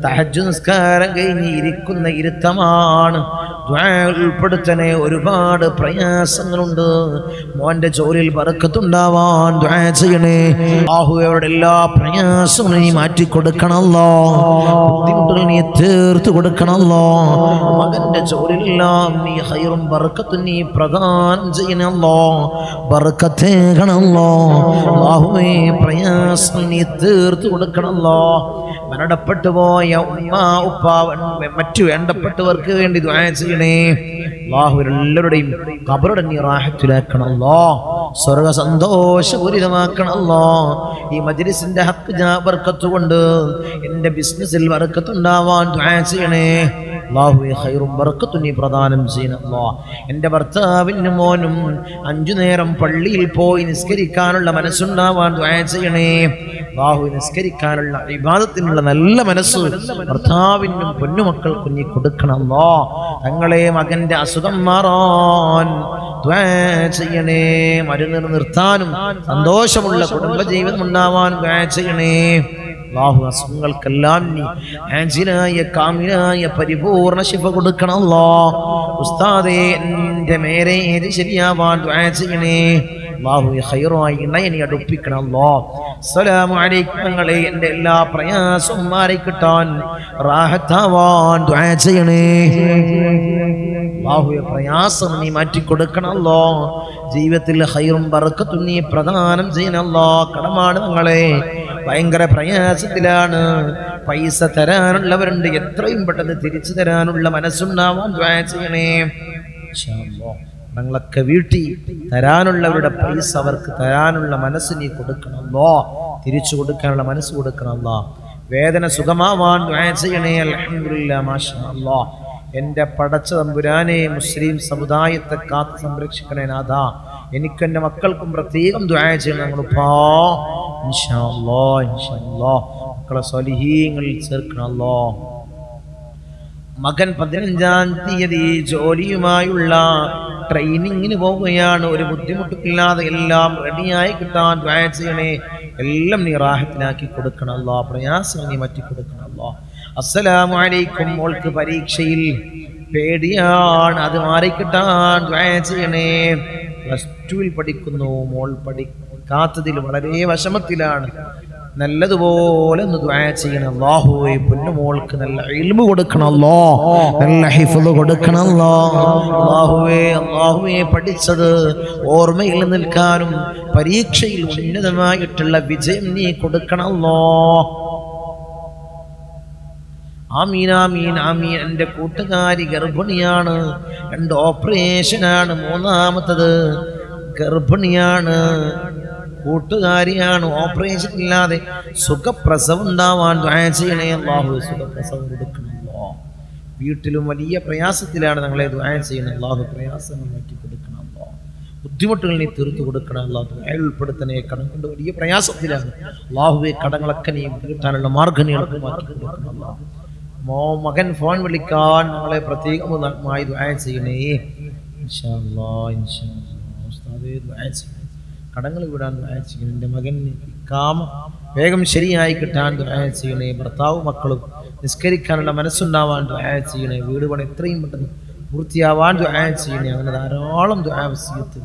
തഹജ്ജുദ് നിസ്കാരം കഴിഞ്ഞ് ഇരിക്കുന്ന ഇരുത്തമാണ്. ദുആ ഉൾപ്പെടുത്തണേ. ഒരുപാട് പ്രയാസങ്ങളുണ്ട്. മോന്റെ ജോലിയിൽ ബർക്കത്തുണ്ടാവാൻ ദുആ ചെയ്യണേ. അല്ലാഹുവേ എല്ലാ പ്രയാസവും നീ മാറ്റി കൊടുക്കണല്ലോ, ബുദ്ധിമുട്ടുകൾ നീ തീർത്ത് കൊടുക്കണല്ലോ. മകന്റെ ജോലിയെല്ലാം നീ ഖൈറും ബർക്കത്തും നീ പ്രദാനം ചെയ്യണല്ലോ, ബർക്കത്തേകണല്ലോ. അല്ലാഹുവേ പ്രയാസം നീ തീർത്ത് കൊടുക്കണല്ലോ. മരണപ്പെട്ടു പോയ ഉമ്മ, ഉപ്പ, മറ്റു വേണ്ടപ്പെട്ടവർക്ക് വേണ്ടി ദുആ ചെയ്യണേ. അല്ലാഹു എല്ലാവരുടെയും ഖബറുടെ നീ റാഹത്തിലാക്കണല്ലോ, സ്വർഗ്ഗ സന്തോഷപൂരിതമാക്കണല്ലോ. ഈ മജ്ലിസിന്റെ ഹഖ് ജാ ബർക്കത്ത് കൊണ്ട് എൻ്റെ ബിസിനസ്സിൽ ബർക്കത്തുണ്ടാവാൻ ദുആ ചെയ്യണേ. അല്ലാഹുവേ ഖൈറും ബർക്കത്തും നീ പ്രദാനം ചെയ്യണല്ലോ. എൻ്റെ ഭർത്താവിനും മോനും 5 നേരം പള്ളിയിൽ പോയി നിസ്കരിക്കാനുള്ള മനസ്സുണ്ടാവാൻ ദുആ ചെയ്യണേ. അല്ലാഹു നിസ്കരിക്കാനുള്ള ഇബാദത്തിനുള്ള നല്ല മനസ്സ് ഭർത്താവിനും പൊന്നുമക്കൾക്കും നീ കൊടുക്കണല്ലോ. തങ്ങളെ മകന്റെ അസുഖം മാറാൻ ദുആ ചെയ്യണേ. മരുന്ന് നിർത്താനും സന്തോഷമുള്ള കുടുംബജീവിതം ഉണ്ടാവാൻ ദുആ ചെയ്യണേ. അല്ലാഹു അസുഖങ്ങൾക്കെല്ലാം നീ ആജിലായ കാമിലായ പരിപൂർണ ശിഫ കൊടുക്കണല്ലോ. ഉസ്താദേ എൻ്റെ മേരേജ് ശരിയാവാൻ ദുആ ചെയ്യണേ. അല്ലാഹു ഖൈറായി ഇണയെ നീ അടുപ്പിക്കണല്ലോ. അസ്സലാമു അലൈക്കും. തങ്ങളെ എൻ്റെ എല്ലാ പ്രയാസവും മാറിക്കിട്ടാൻ റാഹത്താവാൻ ദുആ ചെയ്യണേ. അല്ലാഹുവേ പ്രയാസം നീ മാറ്റി കൊടുക്കണല്ലോ. ജീവിതത്തിൽ ഖൈറും ബർക്കത്തും നീ പ്രദാനം ചെയ്യണല്ലോ. കടമാണ് തങ്ങളെ, ഭയങ്കര പ്രയാസത്തിലാണ്. പൈസ തരാനുള്ളവരുണ്ട്, എത്രയും പെട്ടെന്ന് തിരിച്ചു തരാനുള്ള മനസ്സുണ്ടാവാൻ ദുആ ചെയ്യണേ. ഇൻഷാ അല്ലാഹ് ഞങ്ങളൊക്കെ വീട്ടി തരാനുള്ളവരുടെ പൈസ അവർക്ക് തരാനുള്ള മനസ്സ് നീ കൊടുക്കണമല്ലോ, തിരിച്ചു കൊടുക്കാനുള്ള മനസ്സ് കൊടുക്കണമല്ലോ. വേദന സുഖമാവാൻ ദുആ ചെയ്യണേ. അൽഹംദുലില്ലാഹ് മാഷാ അല്ലാഹ്. എൻ്റെ പടച്ച തമ്പുരാനെ മുസ്ലിം സമുദായത്തെ കാത്ത് സംരക്ഷിക്കണേ നാഥാ. എനിക്കും എൻ്റെ മക്കൾക്കും പ്രത്യേകം ദുആ ചെയ്യണം ഞങ്ങളിപ്പാ. ഇൻഷാ അല്ലാഹ് ഇൻഷാ അല്ലാഹ് മക്കളെ സ്വാലിഹീങ്ങളിൽ ചേർക്കണമല്ലോ. മകൻ 15-ാം തീയതി ജോലിയുമായുള്ള ട്രെയിനിങ്ങിന് പോവുകയാണ്. ഒരു ബുദ്ധിമുട്ടില്ലാതെ എല്ലാം റെഡിയായി കിട്ടാൻ ദുആ ചെയ്യണേ. എല്ലാം നീ റാഹത്തിലാക്കി കൊടുക്കണമല്ലോ, പ്രയാസം നീ മാറ്റി കൊടുക്കണമല്ലോ. അസ്സലാമു അലൈക്കും. മോൾക്ക് പരീക്ഷയിൽ പേടിയാണ്, അത് മാറിക്കിട്ടാൻ ദുആ ചെയ്യണേ. +2 പഠിക്കുന്നു. മോൾ പഠിക്കാത്തതിൽ വളരെ വിഷമത്തിലാണ്. നല്ലതുപോലെ ഒന്ന് ദുആ ചെയ്യണം. അല്ലാഹുവേ പൊന്നുമോൾക്ക് നല്ല ഇൽമു കൊടുക്കണമല്ലോ, നല്ല ഹിഫ്ള് കൊടുക്കണമല്ലോ. അല്ലാഹുവേ പഠിച്ചത് ഓർമ്മയിൽ നിൽക്കാനും പരീക്ഷയിൽ ഉന്നതമായിട്ടുള്ള വിജയം നീ കൊടുക്കണമല്ലോ. ആമീൻ ആമീൻ ആമീൻ. എൻ്റെ കൂട്ടുകാരി ഗർഭിണിയാണ്, 2 ഓപ്പറേഷനാണ്, 3ാമത്തത് ഗർഭിണിയാണ്, കൂട്ടുകാരിയാണ്, ഓപ്പറേഷൻ ഇല്ലാതെ സുഖപ്രസവം ഉണ്ടാവാൻ ദുആ ചെയ്യണേ അല്ലാഹു. സുഖപ്രസവം കൊടുക്കണമല്ലോ. വീട്ടിലും വലിയ പ്രയാസത്തിലാണ് ഞങ്ങളെ ദുആ ചെയ്യണം അല്ലാഹു. പ്രയാസങ്ങൾ മാറ്റി കൊടുക്കണമല്ലോ, ബുദ്ധിമുട്ടുകൾ നീ തീർത്തു കൊടുക്കണം അല്ലാഹു. ദുആയിൽ ഉൾപ്പെടുത്തണേ. കടം കൊണ്ട് വലിയ പ്രയാസത്തിലാണ് അല്ലാഹുവേ. കടങ്ങളൊക്കെ നീ വീട്ടാനുള്ള മാർഗ്ഗം നീ മാറ്റി കൊടുക്കണം അല്ലാഹു. മകൻ ഫോൺ വിളിക്കാൻ ഞങ്ങളെ പ്രത്യേകമായി ദുആ ചെയ്യണേ ഇൻഷാ അല്ലാഹ്. ഇൻഷാ അല്ലാഹ് ഉസ്താദേ ദുആ ചെയ്യണേ. കടങ്ങൾ വിടാൻ ദുആ ചെയ്യണേ. എൻ്റെ മകൻ കാമ വേഗം ശരിയായി കിട്ടാൻ ദുആ ചെയ്യണേ. ഭർത്താവും മക്കളും നിസ്കരിക്കാനുള്ള മനസ്സുണ്ടാവാൻ ദുആ ചെയ്യണേ. വീട് പണി എത്രയും പെട്ടെന്ന് പൂർത്തിയാവാൻ ദുആ ചെയ്യണേ. അങ്ങനെ ധാരാളം ദുആ വസിയത്ത്.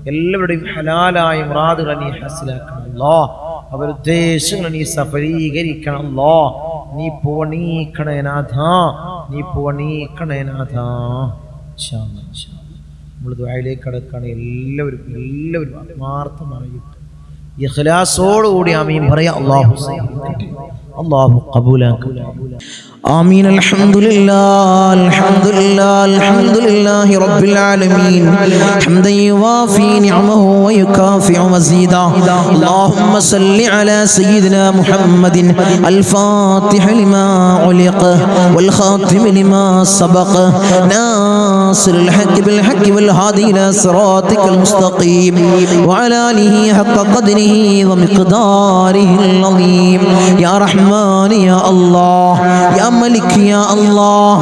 എല്ലാവരുടെയും ഹലാലായ മുറാദുകൾ നീ ഹാസിലാക്കണം അല്ലാഹ്. അവരുദ്ദേശങ്ങൾ നീ സഫലീകരിക്കണം അല്ലാഹ്. നീ പൂവണീക്കണേ നാഥ, നീ പൂവണീക്കണേ നാഥ. ഇൻഷാ അല്ലാഹ് ഇൻഷാ അല്ലാഹ് നമ്മൾ ദുആയിലേക്ക് കടക്കുകയാണ്. എല്ലാവരും ആത്മാർത്ഥമായിട്ട് ഇഖ്ലാസോടുകൂടി ആമീൻ പറയാ. അല്ലാഹു അല്ലാഹു ഖബൂലാക്കട്ടെ. آمين. الحمد لله الحمد لله الحمد لله رب العالمين حمدا يوافي نعمه ويكافئ مزيدا. اللهم صل على سيدنا محمد الفاتح لما علق والخاتم لما سبق ناصر الحق بالحق والهادي إلى صراطك المستقيم وعلى آله حق قدره ومقداره العظيم. يا رحمن يا الله، يا ملك يا الله،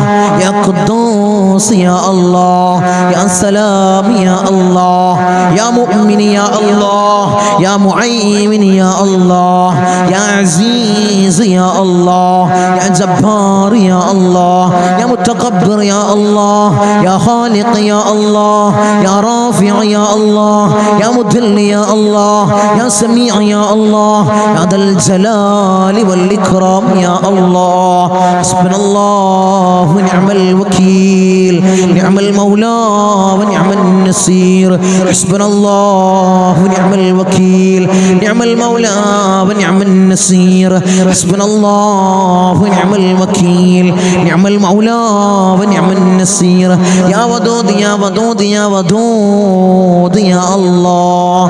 يا قدوس يا الله، يا سلام يا الله، يا مؤمن يا الله، يا معين يا الله، يا عزيز يا الله، يا جبار يا الله، يا متكبر يا الله، يا خالق يا الله، يا رافع يا الله، يا مذل يا الله، يا سميع يا الله، يا ذا الجلال والإكرام يا الله. حسبنا الله ونعم الوكيل، نعم المولى ونعم النصير. حسبنا الله ونعم الوكيل، نعم المولى ونعم النصير. حسبنا الله ونعم الوكيل، نعم المولى ونعم النصير. يا ودود يا ودود يا ودود يا الله.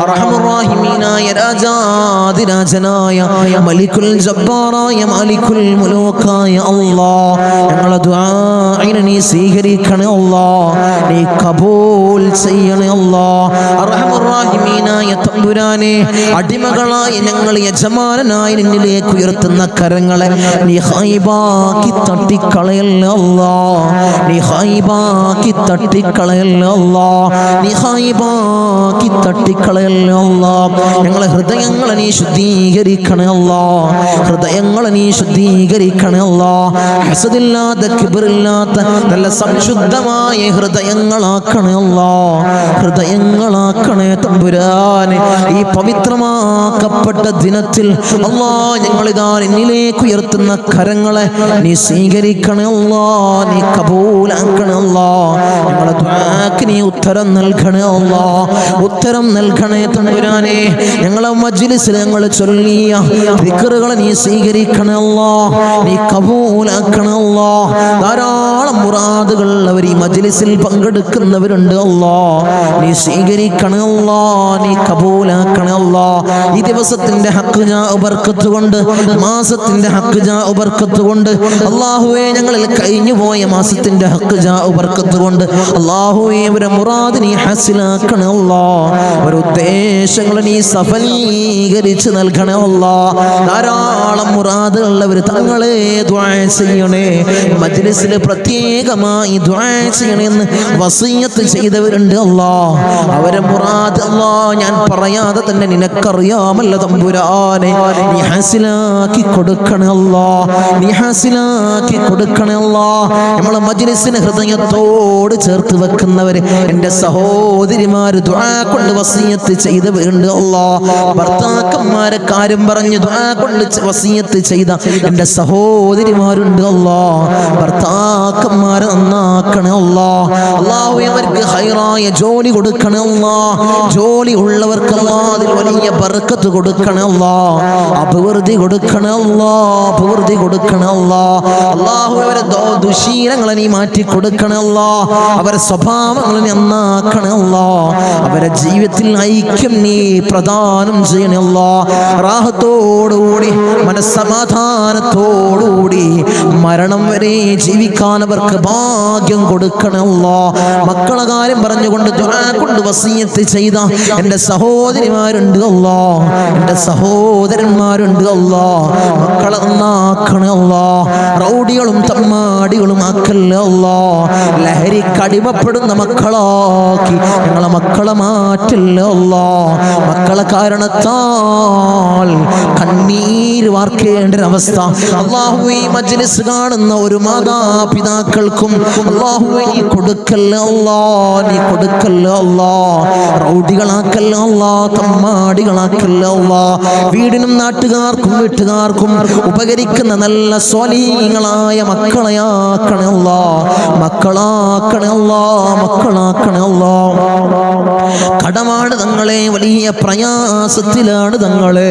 أرحم الراحمين يا راجاد راجنايا ملك الجبار يا مالك الملوك يا الله. ഞങ്ങളുടെ ദുആഇനെ നീ സ്വീകരിക്കണേ അല്ലാഹ്, നീ കബൂൽ ചെയ്യണേ അല്ലാഹ്. അർഹമർ റഹീമീനായ തമ്പുരാനെ, അടിമകളായി ഞങ്ങൾ യജമാനനായി നിന്നിലേക്ക് ഉയർത്തുന്ന കരങ്ങളെ നീ ഖൈബാക്കി തട്ടിക്കളയല്ലേ അല്ലാഹ്, നീ ഖൈബാക്കി തട്ടിക്കളയല്ലേ അല്ലാഹ്, നീ ഖൈബാക്കി തട്ടിക്കളയല്ലേ അല്ലാഹ്. ഞങ്ങളെ ഹൃദയങ്ങളെ നീ ശുദ്ധീകരിക്കണേ അല്ലാഹ്, ഹൃദയങ്ങളെ നീ ശുദ്ധീകരിക്കണേ അല്ലാഹ്. ഹസദില്ലാത്ത കിബ്റില്ലാത്ത നല്ല സംശുദ്ധമായ ഹൃദയങ്ങളാക്കണേ അല്ലാഹ്, ഹൃദയങ്ങളാക്കണേ തമ്പുരാനെ. ഈ പവിത്രമാക്കപ്പെട്ട ദിനത്തിൽ അല്ലാഹ് ഞങ്ങളിതാ എന്നിലേക്ക് ഉയർത്തുന്ന കരങ്ങളെ നീ സ്വീകരിക്കണേ അല്ലാഹ്, നീ കബൂലാക്കണേ അല്ലാഹ്. ഞങ്ങളുടെ ദുആക്ക് നീ ഉത്തരം നൽകണേ അല്ലാഹ്, ഉത്തരം നൽകണേ തമ്പുരാനെ. ഞങ്ങളെ മജ്ലിസിൽ ഞങ്ങൾ ചൊല്ലിയ ദിക്റുകളെ നീ സ്വീകരിക്കണേ അല്ലാഹ്, നീ കബൂലാക്കണേ അല്ലാഹ്. ധാരാളം മുറാദുകൾ അവർ ഈ മജ്ലിസിൽ പങ്കെടുക്കുന്നവരുണ്ട് അല്ലാഹ്, നീ സ്വീകരിക്കണേ അല്ലാഹ്, നീ കബൂലാക്കണേ അല്ലാഹ്. ഈ ദിവസത്തിന്റെ ഹക്ക് ജാ ബർക്കത്ത് കൊണ്ട്, മാസത്തിന്റെ ഹക്ക് ജാ ബർക്കത്ത് കൊണ്ട് അല്ലാഹുവേ, ഞങ്ങളിൽ കഴിഞ്ഞു പോയ മാസത്തിന്റെ ഹക്ക് ജാ ബർക്കത്ത് കൊണ്ട് അല്ലാഹുവേ, അവരെ മുറാദ് നീ ഹാസിലാക്കണേ അല്ലാഹ്, അവരുടെ ഉദ്ദേശങ്ങൾ നീ സഫലീകരിച്ച് നൽകണേ അല്ലാഹ്. ധാരാളം മുറാദുകൾ അവർ തങ്ങളെ ദുആ ചെയ്യണേ, മജ്ലിസിൽ പ്രത്യേകമായി ദുആ ചെയ്യണേ എന്ന് വസിയത്ത് ചെയ്തവരുണ്ട് അല്ലാഹ്. അവരെ മുറാദ് അല്ലാഹ് ഞാൻ പറയാതെ തന്നെ നിനക്കറിയാമല്ലോ തമ്പുരാനെ, നീ ഹാസിലാക്കി കൊടുക്കണേ അല്ലാഹ്, നീ ഹാസിലാക്കി കൊടുക്കണേ അല്ലാഹ്. നമ്മളെ മജ്ലിസിനെ ഹൃദയത്തോട് ചേർത്ത് വെക്കുന്നവര് എൻ്റെ സഹോദരിമാര് ദുആ കൊണ്ട് വസിയത്ത് ചെയ്തവരുണ്ട് അല്ലാഹ്. ഭർത്താക്കന്മാരെ കാര്യം പറഞ്ഞ് ദുആ കൊണ്ട് വസിയത്ത് ചെയ്ത എൻ്റെ സഹോദരിമാരുണ്ട് അല്ലാഹ്. ഭർത്താക്കന്മാർ ഭർത്താക്കന്മാരെ നന്നാക്കണേ അല്ലാഹ്. അല്ലാഹുവേ അവർക്ക് ഹൈറായ ജോലി കൊടുക്കണേ അല്ലാഹ്. ജോലി ഉള്ളവർക്ക് അല്ലാഹ് അതിൽ വലിയ ബർക്കത്ത് കൊടുക്കണേ അല്ലാഹ്. അഭിവൃദ്ധി കൊടുക്കണേ അല്ലാഹ്. അഭിവൃദ്ധി കൊടുക്കണേ അല്ലാഹ്. അല്ലാഹുവേ അവരെ ദുശീലങ്ങളെ നീ മാറ്റി കൊടുക്കണേ അല്ലാഹ്. അവരെ സ്വഭാവങ്ങളെ നന്നാക്കണേ അല്ലാഹ്. അവരെ ജീവിതത്തിൽ ഐക്യം നീ പ്രദാനം ചെയ്യണേ അല്ലാഹ്. റാഹത്തോടുകൂടി മനസ്സമാധാനത്തോടുകൂടി മരണം വരെ ജീവിക്കാൻ അവർക്ക് ഭാഗ്യം കൊടുക്കണേ അല്ലാഹ്. മക്കളെ കാര്യം പറഞ്ഞുകൊണ്ട് ദുആ കൊണ്ട് വസിയത്ത് ചെയ്ത എൻ്റെ സഹോദരിമാരുണ്ട് അല്ലാഹ്. എൻ്റെ സഹോദരന്മാരുണ്ട് അല്ലാഹ്. മക്കളെ നന്നാക്കണേ അല്ലാഹ്. റൗഡികളും തമ്മാടികളും ആക്കല്ലേ അല്ലാഹ്. ലഹരിക്കടിമപ്പെടുന്ന മക്കളാക്കി ഞങ്ങളെ മക്കളെ മാറ്റല്ലേ അല്ലാഹ്. മക്കളെ കാരണത്താൽ കണ്ണീര് വാർക്കേണ്ട ഒരവസ്ഥ അല്ലാഹുവേ ഈ മജ്ലിസ് കാണുന്ന ഒരു മാതാപിതാക്കൾക്കും അല്ലാഹുവേ നീ കൊടുക്കല്ലേ അല്ലാഹ്. നീ കൊടുക്കല്ലേ അല്ലാഹ്. റൗഡികളാക്കല്ലേ അല്ലാഹ്. തമ്മാടികളാക്കല്ലേ അല്ലാഹ്. വീടിനും നാട്ടുകാർക്കും വീട്ടുകാർക്കും ഉപകരിക്കുന്ന നല്ല സ്വാലിഹീങ്ങളായ മക്കളെയാക്കണേ അല്ലാഹ്. മക്കളാക്കണേ അല്ലാഹ്. മക്കളാക്കണേ അല്ലാഹ്. കടമാണ് തങ്ങളെ, വലിയ പ്രയാസത്തിലാണ് തങ്ങളെ.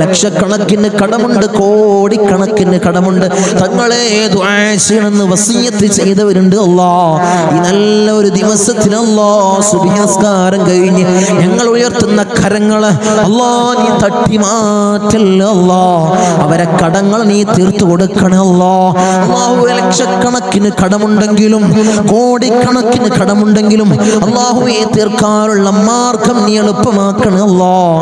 ലക്ഷക്കണക്കിന് കടമുണ്ട്, കോടിക്കണക്കിന് കടമുണ്ട് തങ്ങളെ. ദുആ ചെയ്യണമെന്ന് വസിയത്ത് ചെയ്തവരുണ്ട് അല്ലാഹ്. ഈ നല്ല ഒരു ദിവസത്തിൽ അല്ലാഹ് സുബ്ഹി നിസ്കാരം കഴിഞ്ഞ് ഞങ്ങൾ ഉയർത്തുന്ന കരങ്ങളെ അല്ലാഹ് നീ തട്ടി മാറ്റല്ലേ അല്ലാഹ്. അവരെ കടങ്ങൾ നീ തീർത്തു കൊടുക്കണേ അല്ലാഹ്. അല്ലാഹുവേ ലക്ഷക്കണക്കിന് കടമുണ്ടെങ്കിലും കോടിക്കണക്കിന് കടമുണ്ടെങ്കിലും അല്ലാഹുവേ തീർക്കാനുള്ള മാർഗം നീ എളുപ്പമാക്കണേ അല്ലാഹ്.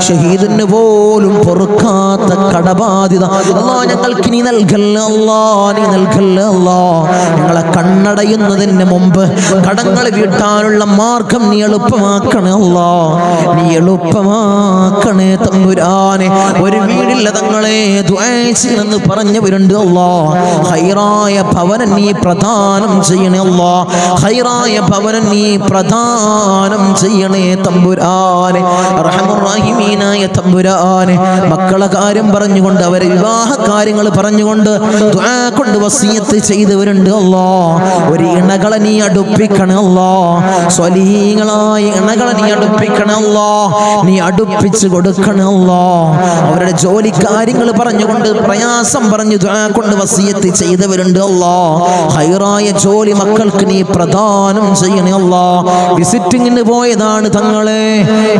ഷഹീദിന് പോലും പൊറുക്കാത്ത കടബാധ്യത അല്ലാഹ് ഞങ്ങൾക്ക് നീ നൽകല്ലേ അല്ലാഹ്. നീ നൽകല്ലേ അല്ലാഹ്. ഞങ്ങളെ കണ്ണടയുന്നതിന് മുമ്പ് കടങ്ങൾ വീട്ടാനുള്ള മാർഗം നീ എളുപ്പമാക്കണേ അല്ലാഹ്. നീ എളുപ്പമാക്കണേ തമ്പുരാനെ. ഒരു വീടില്ല തങ്ങളെ ദുആ ചെയ്യണമെന്ന് പറഞ്ഞവരുണ്ട് അല്ലാഹ്. ഹൈറായ ഭവനം നീ പ്രദാനം ചെയ്യണേ അല്ലാഹ്. ഹൈറായ ഭവനം നീ പ്രദാനം ചെയ്യണേ തമ്പുരാനെ. റഹ്മാൻ റഹീമീനായ തമ്പുരാനെ. മക്കളെ കാര്യം പറഞ്ഞുകൊണ്ട് അവരെ വിവാഹ കാര്യങ്ങൾ പറഞ്ഞുകൊണ്ട് ദുആ കൊണ്ട് വസിയത്ത് ചെയ്തവരുണ്ട് അല്ലാഹ്. ഒരു ഇണകളെ നീ അടുപ്പിക്കണേ അല്ലാഹ്. സ്വലീഹീങ്ങളായ ഇണകളെ നീ അടുപ്പിക്കണേ അല്ലാഹ്. നീ അടുപ്പിച്ച് കൊടുക്കണേ അല്ലാഹ്. അവരുടെ ജോലി കാര്യങ്ങൾ പറഞ്ഞുകൊണ്ട് പ്രയാസം പറഞ്ഞു ദുആ കൊണ്ട് വസിയത്ത് ചെയ്തവരുണ്ട് അല്ലാഹ്. ഹൈറായ ജോലി മക്കൾക്ക് നീ പ്രദാനം ചെയ്യണേ അല്ലാഹ്. വിസിറ്റിങ്ങിന് പോയതാണ് തങ്ങളെ.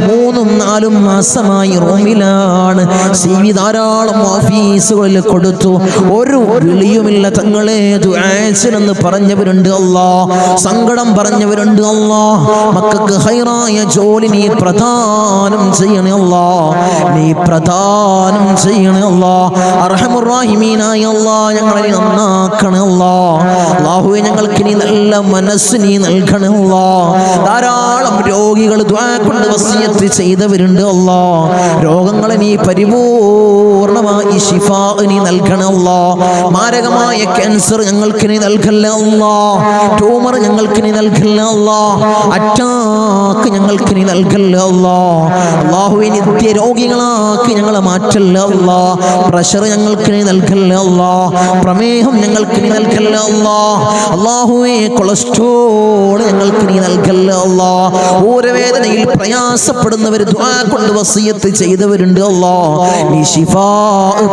3-4 മാസമായി റൂമിലാണ്. CV ധാരാളം ഓഫീസുകളിൽ കൊടുത്തു. ഒരു വിളിയുമില്ല തങ്ങളെ. ദുആ ചെയ്യണമെന്ന് പറഞ്ഞവരുണ്ട് അല്ലാഹ്. സങ്കടം പറഞ്ഞവരുണ്ട് അല്ലാഹ്. മക്കൾക്ക് ഹൈറായ ജോലി നീ പ്രദാനം ചെയ്യണേ അല്ലാഹ്. നീ പ്രദാനം ചെയ്യണേ അല്ലാഹ്. അർഹമുർ റഹീമീനായ അല്ലാഹ് ഞങ്ങളെ നന്നാക്കണേ അല്ലാഹ്. അല്ലാഹുവേ ഞങ്ങൾക്ക് നീ നല്ല മനസ്സ് നീ നൽകണേ അല്ലാഹ്. ധാരാളം രോഗികൾ ദുആ കൊണ്ട് വസിയത്ത് ചെയ്തവരുണ്ട് അല്ലാഹ്. രോഗങ്ങളെ നീ പരിപൂർണമായി ശിഫാ നീ നൽകണേ അല്ലാഹ്. മാരകമായ ക്യാൻസർ ഞങ്ങൾക്ക് നീ നൽകല്ലേ അല്ലാഹ്. ട്യൂമർ ഞങ്ങൾക്ക് നീ നൽകല്ലേ അല്ലാഹ്. അറ്റാക്ക് ഞങ്ങൾക്ക് നീ നൽകല്ലേ അല്ലാഹ്. അല്ലാഹുവേ നിത്യ രോഗികളാക്കി ഞങ്ങളെ മാറ്റല്ലേ അല്ലാഹ്. പ്രഷർ ഞങ്ങൾക്ക് നീ നൽകല്ലേ അല്ലാഹ്. പ്രമേഹം ഞങ്ങൾക്ക് നീ നൽകല്ലേ അല്ലാഹ്. അല്ലാഹുവേ കൊളസ്ട്രോൾ ഞങ്ങൾക്ക് നീ നൽകല്ലേ അല്ലാഹ്. ഊരവേദനയിൽ പ്രയാസപ്പെടുന്നവർ ദുആ കൊണ്ട് വസിയത്ത് ചെയ്തവരുണ്ട് അല്ലാഹ്. നീ ശിഫാ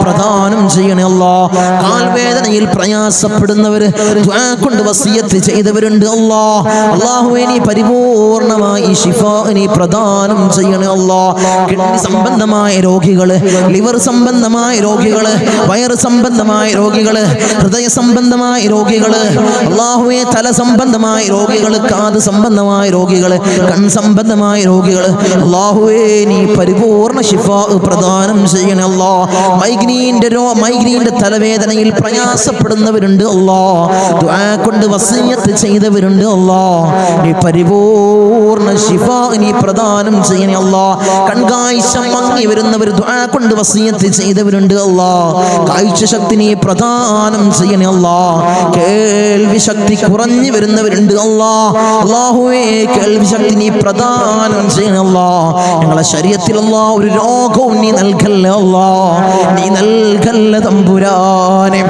പ്രദാനം ചെയ്യണേ അല്ലാഹ്. കാൽവേദനയിൽ പ്രയാസപ്പെടുന്നവർ ദുആ കൊണ്ട് വസിയത്ത് ചെയ്തവരുണ്ട് അല്ലാഹ്. അല്ലാഹുവേ നീ പരിപൂർണമായി ശിഫാ നീ പ്രദാനം ചെയ്യണേ അല്ലാഹ്. കിഡ്നി സംബന്ധമായ രോഗികള്, ലിവർ സംബന്ധമായ രോഗികള്, വയറ് സംബന്ധമായ രോഗികള്, ഹൃദയ സംബന്ധമായ രോഗികള്, അല്ലാഹുവേ തല സംബന്ധമായ രോഗികള്, കാത് സംബന്ധമായ രോഗികള്, കൺ സംബന്ധമായ രോഗികള്, അല്ലാഹുവേ നീ പരിപൂർണ ശിഫാ പ്രദാനം ചെയ്യണേ അല്ലാഹ്. മൈഗ്രീന്റെ തലവേദനയിൽ പ്രയാസപ്പെടുന്നവരുണ്ട് അല്ലാഹ്. ദുആ കൊണ്ട് വസിയത്ത് ചെയ്തവരുണ്ട് അല്ലാഹ്. നീ പരിപൂർണ ശിഫാ നീ പ്രദാനം ചെയ്യണേ അല്ലാഹ്. കൺകാഴ്ച മങ്ങി വരുന്നവർ ദുആ കൊണ്ട് വസിയത്ത് ചെയ്തവരുണ്ട് അല്ലാഹ്. കാഴ്ച ശക്തി നീ പ്രദാനം ചെയ്യണേ അല്ലാഹ്. കേൾവി ശക്തി കുറഞ്ഞു വരുന്നവരുണ്ട് അല്ലാഹ്. അല്ലാഹുവേ കേൾവി ശക്തി നീ പ്രദാനം ചെയ്യണേ അല്ലാഹ്. ഞങ്ങളെ ശരീരത്തിൽ അല്ലാഹ് ഒരു രോഗവും നീ നൽകല്ലേ അല്ലാഹ്. നീ നൽകല്ലേ തമ്പുരാനെ.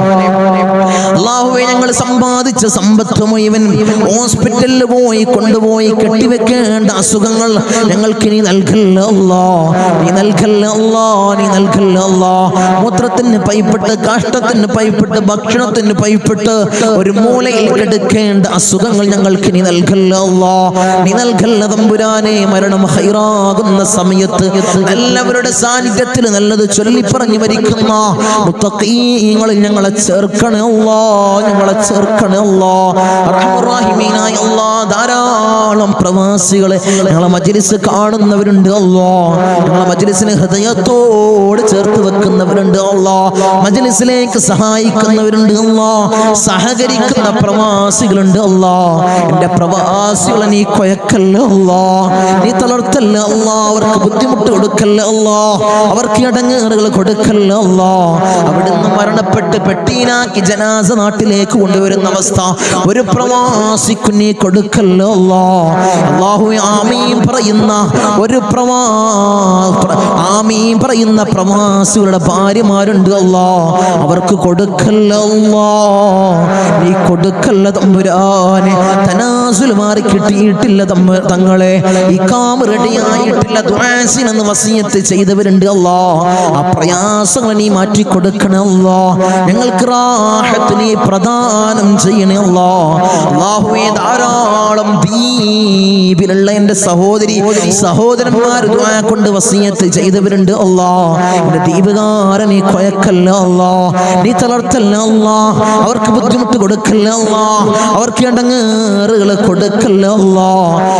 അല്ലാഹുവേ ഞങ്ങൾ സമ്പാദിച്ച സമ്പത്ത് മുഴുവൻ ഹോസ്പിറ്റലിൽ പോയി കൊണ്ടുപോയി കെട്ടിവെക്കേണ്ട അസുഖങ്ങൾ ഞങ്ങൾക്ക് നീ നൽകല്ല അല്ലാ, നീ നൽകല്ല അല്ലാ, നീ നൽകല്ല അല്ലാ. മൂത്രത്തിന് പൈപ്പിട്ട്, കാഷ്ടത്തിന് പൈപ്പിട്ട്, ഭക്ഷണത്തിന് പൈപ്പിട്ട് ഒരു മൂലയിൽ കിടക്കേണ്ട അസുഖങ്ങൾ ഞങ്ങൾക്ക് നീ നൽകല്ല അല്ലാ, നീ നൽകല്ല തമ്പുരാനെ. മരണം ഹൈറാകുന്ന സമയത്ത് എല്ലാവരുടെ സാന്നിധ്യത്തിൽ നല്ലത് ചൊല്ലി പറഞ്ഞു മരിക്കുന്ന മുത്തഖീങ്ങളിൽ ഞങ്ങളെ ചേർക്കണേ അല്ലാ, ഞങ്ങളെ ചേർക്കണേ അല്ലാ. റഹ്മാനായ അല്ലാ, ധാരാളം പ്രവാസികളെ ഞങ്ങളെ മജ്ലിസ് കാണുന്നവരുണ്ട് അല്ലാ, ഞങ്ങളെ മജ്ലിസിനെ ഹൃദയത്തോട് ചേർത്ത് വെക്കുന്നവരുണ്ട് അല്ലാ, മജ്ലിസിലേക്ക് സഹായിക്കുന്നവരുണ്ട് അല്ലാ, സഹകരിക്കുന്ന പ്രവാസികളുണ്ട് അല്ലാ. എൻ്റെ പ്രവാസികളെ നീ കൊയക്കല്ല അല്ലാ, നീ തളർത്തല്ല അല്ലാ, അവർക്ക് ബുദ്ധിമുട്ട് കൊടുക്കല്ല അല്ലാ, അവർക്ക് ഇടങ്ങേറുകൾ കൊടുക്കല്ല അല്ലാ. അവിടുന്ന് മരണപ്പെട്ട് പെട്ടീനാക്കി ജനാസ നാട്ടിലേക്ക് കൊണ്ടുവരുന്ന അവസ്ഥ ഒരു പ്രവാസിക്കു നീ കൊടുക്കല്ല അല്ലാ. അല്ലാഹുവേ, ആമീൻ പറയുന്ന ഒരു ആമീൻ പറയുന്ന പ്രവാസികളുടെ ഭാര്യമാരുണ്ട് അല്ലാ, അവർക്ക് കൊടുക്കല്ല അല്ലാ, നീ കൊടുക്കല്ല തമ്പുരാനെ. തനാസുൽ മാറി കിട്ടിയിട്ടില്ല തങ്ങളെ, ഇഖാമ റെഡിയായിട്ടില്ല, ദുആസിനെന്ന് വസിയത്ത് ചെയ്തവരുണ്ട് അല്ലാ, ആ പ്രയാസങ്ങൾ നീ മാറ്റി കൊടുക്കണേ അല്ലാ, ഞങ്ങൾക്ക് റാഹത്ത് നീ പ്രദാനം ചെയ്യണേ അല്ലാ. അല്ലാഹുവേ, ധാരാളം ദ്വീപിലുള്ള എൻ്റെ സഹോദരന്മാർ ദുആ കൊണ്ട് വസിയത്ത് ചെയ്തവരുണ്ട് അല്ലാ, എൻ്റെ ദ്വീപുകാരൻ നീ കൊയക്കല്ല അല്ലാ, നീ തളർത്തല്ല അല്ലാ, അവർക്ക് ബുദ്ധിമുട്ട് കൊടുക്കല്ല അല്ലാ, അവർക്ക് ഇടങ്ങേറുകൾ കൊടുക്കല്ല അല്ലാ.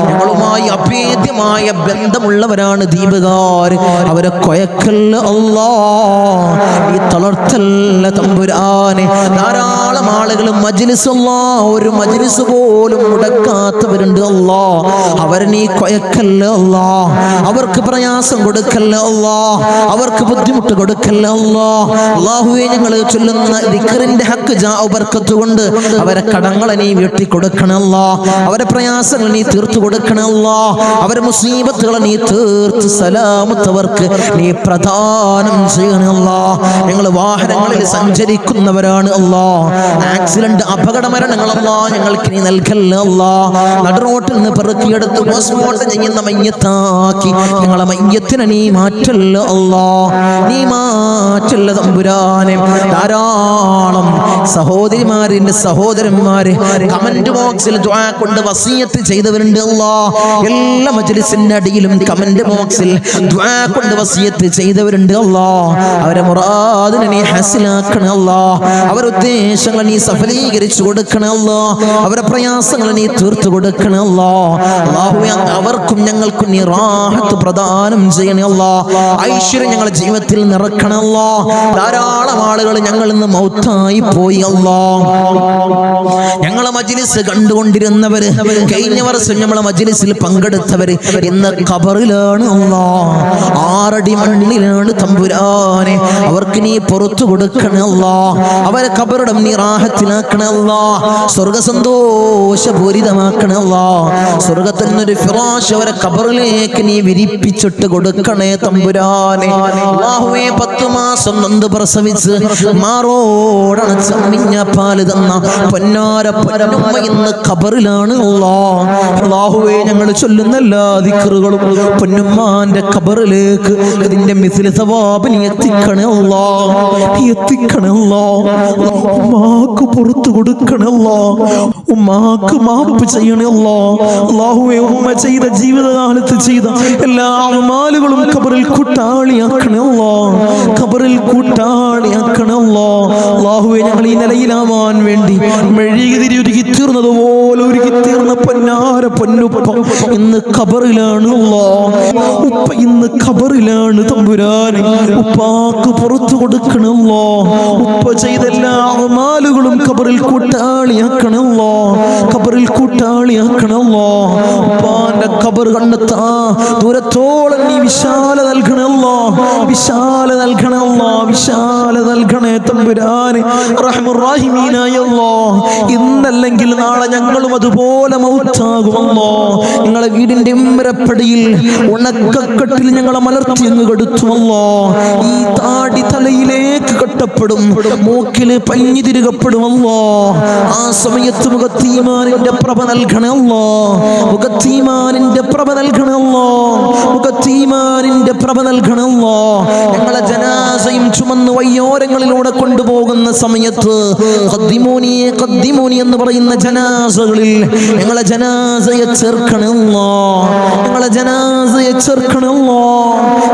ഞങ്ങളുമായി അഭേദ്യമായ ബന്ധമുള്ളവരാണ് ദ്വീപുകാർ, അവരെ കൊയക്കല്ല അല്ലാ, നീ തളർത്തല്ല തമ്പുരാനെ. ധാരാളം ആളുകൾ മജ്ലിസ് അല്ലാ, ഒരു മജ്ലിസ് പോലും മുടക്കാത്തവരുണ്ട് അല്ലാ, അവരെ നീ കൊയക്കല്ല അല്ലാ, അവർക്ക് പ്രയാസം കൊടുക്കല്ല അല്ലാ, അവർക്ക് ബുദ്ധിമുട്ട് കൊടുക്കല്ല അല്ലാ. അല്ലാഹുവേ, ഞങ്ങൾ ചൊല്ലുന്ന ദിക്റിന്റെ ഹക്ക് ബർക്കത്ത് കൊണ്ട് അവരെ കടങ്ങളെ നീ വീട്ടി കൊടുക്കണല്ലാ, അവരെ പ്രയാസങ്ങൾ നീ തീർത്തു കൊടുക്കണല്ലാ, അവരെ മുസീബത്തുകളെ നീ തീർത്ത് സലാമത്തവർക്ക് നീ പ്രദാനം ചെയ്യണല്ലാ. ഞങ്ങൾ വാഹനങ്ങളിൽ സഞ്ചരിക്കുന്നവരാണ് അല്ലാ, ആക്സിഡന്റ് അപകട മരണങ്ങളല്ലാ ഞങ്ങൾക്ക് നീ നൽകല്ല അല്ലാ. നടുറോട്ടിൽ നിന്ന് പെറുക്കിയെടുത്ത് പോസ്റ്റ്മോർട്ടം ചെയ്യുന്ന മയ്യത്താക്കി ഞങ്ങളെ മയ്യത്തിനെ നീ മാറ്റല്ല അല്ലാ, നീ മാറ്റല്ല തമ്പുരാനെ. ധാരാളം സഹോദരിമാരിന്റെ സഹോദരന്മാര് കമന്റ് ബോക്സിൽ ദുആ കൊണ്ട് വസിയത്ത് ചെയ്തവരുണ്ട് അല്ലാ, എല്ലാ മജ്ലിസിന്റെ അടിയിലും കമന്റ് ബോക്സിൽ ദുആ കൊണ്ട് വസിയത്ത് ചെയ്തവരുണ്ട് അല്ലാ. അവരെ മുറാദിനെ നീ ഹസിലാക്കണേ അല്ലാ, അവരുടെ ഉദ്ദേശങ്ങൾ നീ സഫലീകരിച്ചു കൊടുക്കണേ അല്ലാ, അവരുടെ പ്രയാസങ്ങൾ നീ തീർത്തു കൊടുക്കണേ അല്ലാ. അല്ലാഹുവേ, അവർക്കും ഞങ്ങൾക്കും നീ റാഹത്ത് പ്രദാനം ചെയ്യണേ അല്ലാ, ഐശ്വര്യം ഞങ്ങളുടെ ജീവിതത്തിൽ നിറക്കണേ അല്ലാ. ധാരാളം ആളുകൾ ഞങ്ങൾ ഇന്ന് മൗത്തായി പോയി അല്ലാ. ഞങ്ങളെ മജ്ലിസ് കണ്ടുകൊണ്ടിരുന്നവര്, കഴിഞ്ഞ വർഷം നമ്മളെ മജ്ലിസിൽ പങ്കെടുത്തവര് ഇന്ന് ഖബറിലാണ് അല്ലാ, 6 അടി മണ്ണിലാണ് തമ്പുരാനെ. അവർക്ക് നീ പുറത്തു കൊടുക്കണേ അല്ലാ, അവരെ ഖബറിടം നീ റാഹത്തിലാക്കണേ അല്ലാ, സ്വർഗ സന്തോഷപൂരിതമാക്കണേ അല്ലാ. സ്വർഗത്തിൽ നിന്നൊരു ഫിറാശ് അവരെ ഖബറിലേക്ക് നീ വിരിപ്പിച്ചിട്ട് കൊടുക്കണേ തമ്പുരാനെ. അല്ലാഹുവേ, 10 മാസം നൊന്ത് പ്രസവിച്ച് മാറോടണച്ച മിഞ്ഞ പാല് തന്ന പൊന്നാര പൊന്നുമ്മ ഇന്ന് ഖബറിലാണ് അല്ലാ. അല്ലാഹുവേ, ഞങ്ങൾ ചൊല്ലുന്ന എല്ലാ ദിക്റുകളും പൊന്നുമ്മാന്റെ ഖബറിലേക്ക് ഇതിന്റെ മിസ്ലി സവാബ് നീ എത്തിക്കണേ അല്ലാ, നീ എത്തിക്കണേ അല്ലാ. ഉമ്മാക്ക് പുറത്തു കൊടുക്കണേ അല്ലാ, ഉമ്മാക്ക് മാപ്പ് ചെയ്യണേ അല്ലാ. അല്ലാഹുവേ, ഉമ്മ ചെയ്ത ജീവിതകാലത്ത് ചെയ്ത എല്ലാ അമാലുകളും ഖബറിൽ കൂട്ടാളിയാക്കണേ അല്ലാ, ഖബറിൽ കൂട്ടാളിയാക്കണേ അല്ലാ. അല്ലാഹുവേ, ഞങ്ങൾ ഈ നിലയിലാവാൻ വേണ്ടി മെഴുകുതിരി ഒരുക്കി തീർന്നതുപോലെ ഒരുക്കി തീർന്ന പൊന്നാര പൊന്നുപ്പ ഇന്ന് ഖബറിലാണ് അല്ലാ. ഉപ്പ ഇന്ന് ഖബറിലാണ് തമ്പുരാനെ. ഉപ്പാക്ക് പുറത്തു കൊടുക്കണല്ലോ, ഉപ്പ ചെയ്ത എല്ലാ അമാലുകളും ഖബറിൽ കൂട്ടാളിയാക്കണല്ലോ, ഖബറിൽ കൂട്ടാളിയാക്കണല്ലോ. ഉപ്പാന്റെ ഖബർ കണ്ടെത്താ ദൂരത്തോളം നീ വിശാല നൽകണല്ലോ, വിശാല നൽകണല്ലോ, വിശാല നൽകണേ തമ്പുരാനെ. റഹ്മുർ-റഹീമീനായ അല്ലാഹ്, ഇന്നല്ലെങ്കിൽ നാളെ ഞങ്ങളും അതുപോലെ മൗത്താകുമല്ലോ. നിങ്ങളെ വീടിന്റെ ഇമ്പരപ്പടിയിൽ ഉണക്കക്കെട്ടിൽ ഞങ്ങളെ മലർത്തി അങ്ങ് കെടുത്തുമല്ലോ. ഈ താടി തലയിലേക്ക് വെട്ടപ്പെടും, മൂക്കില് പഞ്ഞി തിരുകപ്പെടും. അല്ലോ ആ സമയത്ത് മുഖത്തീമാനിന്റെ പ്രഭ നൽകണേ അല്ലോ, മുഖത്തീമാനിന്റെ പ്രഭ നൽകണേ അല്ലോ, മുഖത്തീമാനിന്റെ പ്രഭ നൽകണേ അല്ലോ. ഞങ്ങളെ ജനാസയും ചുമന്ന് വയ്യോരങ്ങളിലൂടെ കൊണ്ടുപോകുന്ന സമയത്ത് ഖദ്ദിമൂനി ഖദ്ദിമൂനി എന്ന് പറയുന്ന ജനാസകളിൽ ഞങ്ങളെ ജനാസയെ ചേർക്കണേ അല്ലോ, ഞങ്ങളെ ജനാസയെ ചേർക്കണേ അല്ലോ,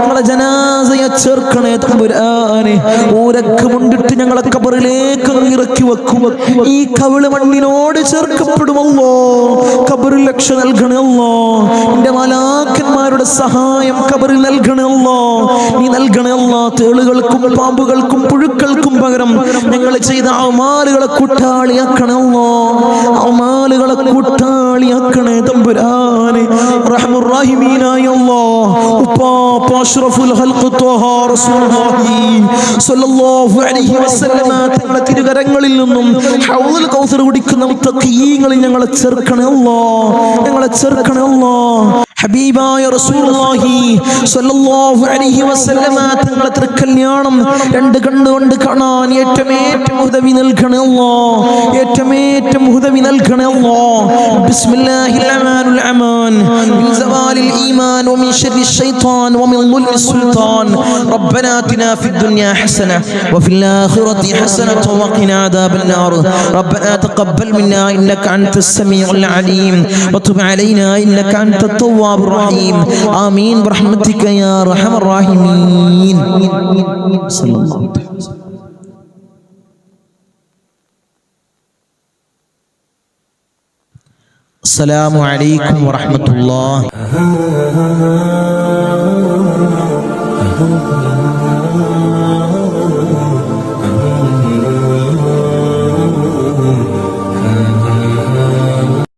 ഞങ്ങളെ ജനാസയെ ചേർക്കണേ തമ്പുരാനെ. ഊരക്ക് മുണ്ടിട്ട് ഞങ്ങളെ ഖബറിലേക്ക് ഇറക്കി വെക്കും. ഈ കവിള് മണ്ണിനോട് ചേർക്കപ്പെടുമല്ലോ, ഖബറിൽ രക്ഷ നൽകണമല്ലോ. എന്റെ മലാക്കന്മാരുടെ സഹായം ഖബറിൽ നൽകണമല്ലോ, നീ നൽകണമല്ലോ. തേളുകൾക്കും പാമ്പുകൾക്കും പുഴുക്കൾക്കും പകരം ഞങ്ങൾ ചെയ്ത അമാലുകളെ കൂട്ടാളിയാക്കണമല്ലോ, അമാലുകളെ കൂട്ടാളിയാക്കണേ തമ്പുരാനെ. റഹ്മുർ റഹീമീനായ അല്ലാഹ്, ഉപ്പാപ്പ അഷ്റഫുൽ ഖൽഖ് ത്വഹ റസൂലുള്ളാഹി സ്വല്ലല്ലാഹു അലൈഹി വസല്ലമ തങ്ങളുടെ തിരുകരങ്ങളിൽ നിന്നും ഹൗദുൽ കൗസർ കുടിക്കുന്ന മുത്തഖീങ്ങളിൽ ഞങ്ങളെ ചേർക്കണേ അല്ലാഹ്, ഞങ്ങളെ ചേർക്കണേ അല്ലാഹ്. ഹബീബായ റസൂലുള്ളാഹി സ്വല്ലല്ലാഹു അലൈഹി വസല്ലമ തങ്ങളുടെ തിരുക്കല്യാണം രണ്ട് കണ്ണുകൊണ്ട് കാണാൻ ഏറ്റമേറ്റം ഉദവി നൽകണേ അല്ലാഹ്, ഏറ്റമേറ്റം ഉദവി നൽകണേ അല്ലാഹ്. ബിസ്മില്ലാഹിർ റഹ്മാനിർ റഹീം. മിൻ സവാലിൽ ഈമാൻ വമിൻ ശർരി ശൈത്താൻ വമിൻ ദുൽമി സുൽത്താൻ. റബ്ബനാ ആതിനാ ഫിദ് ദുനിയാ ഹസന വഫിൽ ആഖിറതി ഹസനത വഖിനാ അദാബൻ നാർ. റബ്ബനാ തഖബ്ബൽ മിന്നാ ഇന്നക അൻതസ് സമീഉൽ അലീം വതുബ് അലൈനാ ഇന്നക അൻതത് തവ്വാബുർ റഹീം. ആമീൻ ബിറഹ്മതിക യാ അർഹമർ റഹീമീൻ. സല്ലല്ലാഹു അലൈഹി വസല്ലം. അസ്സലാമു അലൈക്കും വറഹ്മത്തുള്ളാഹി.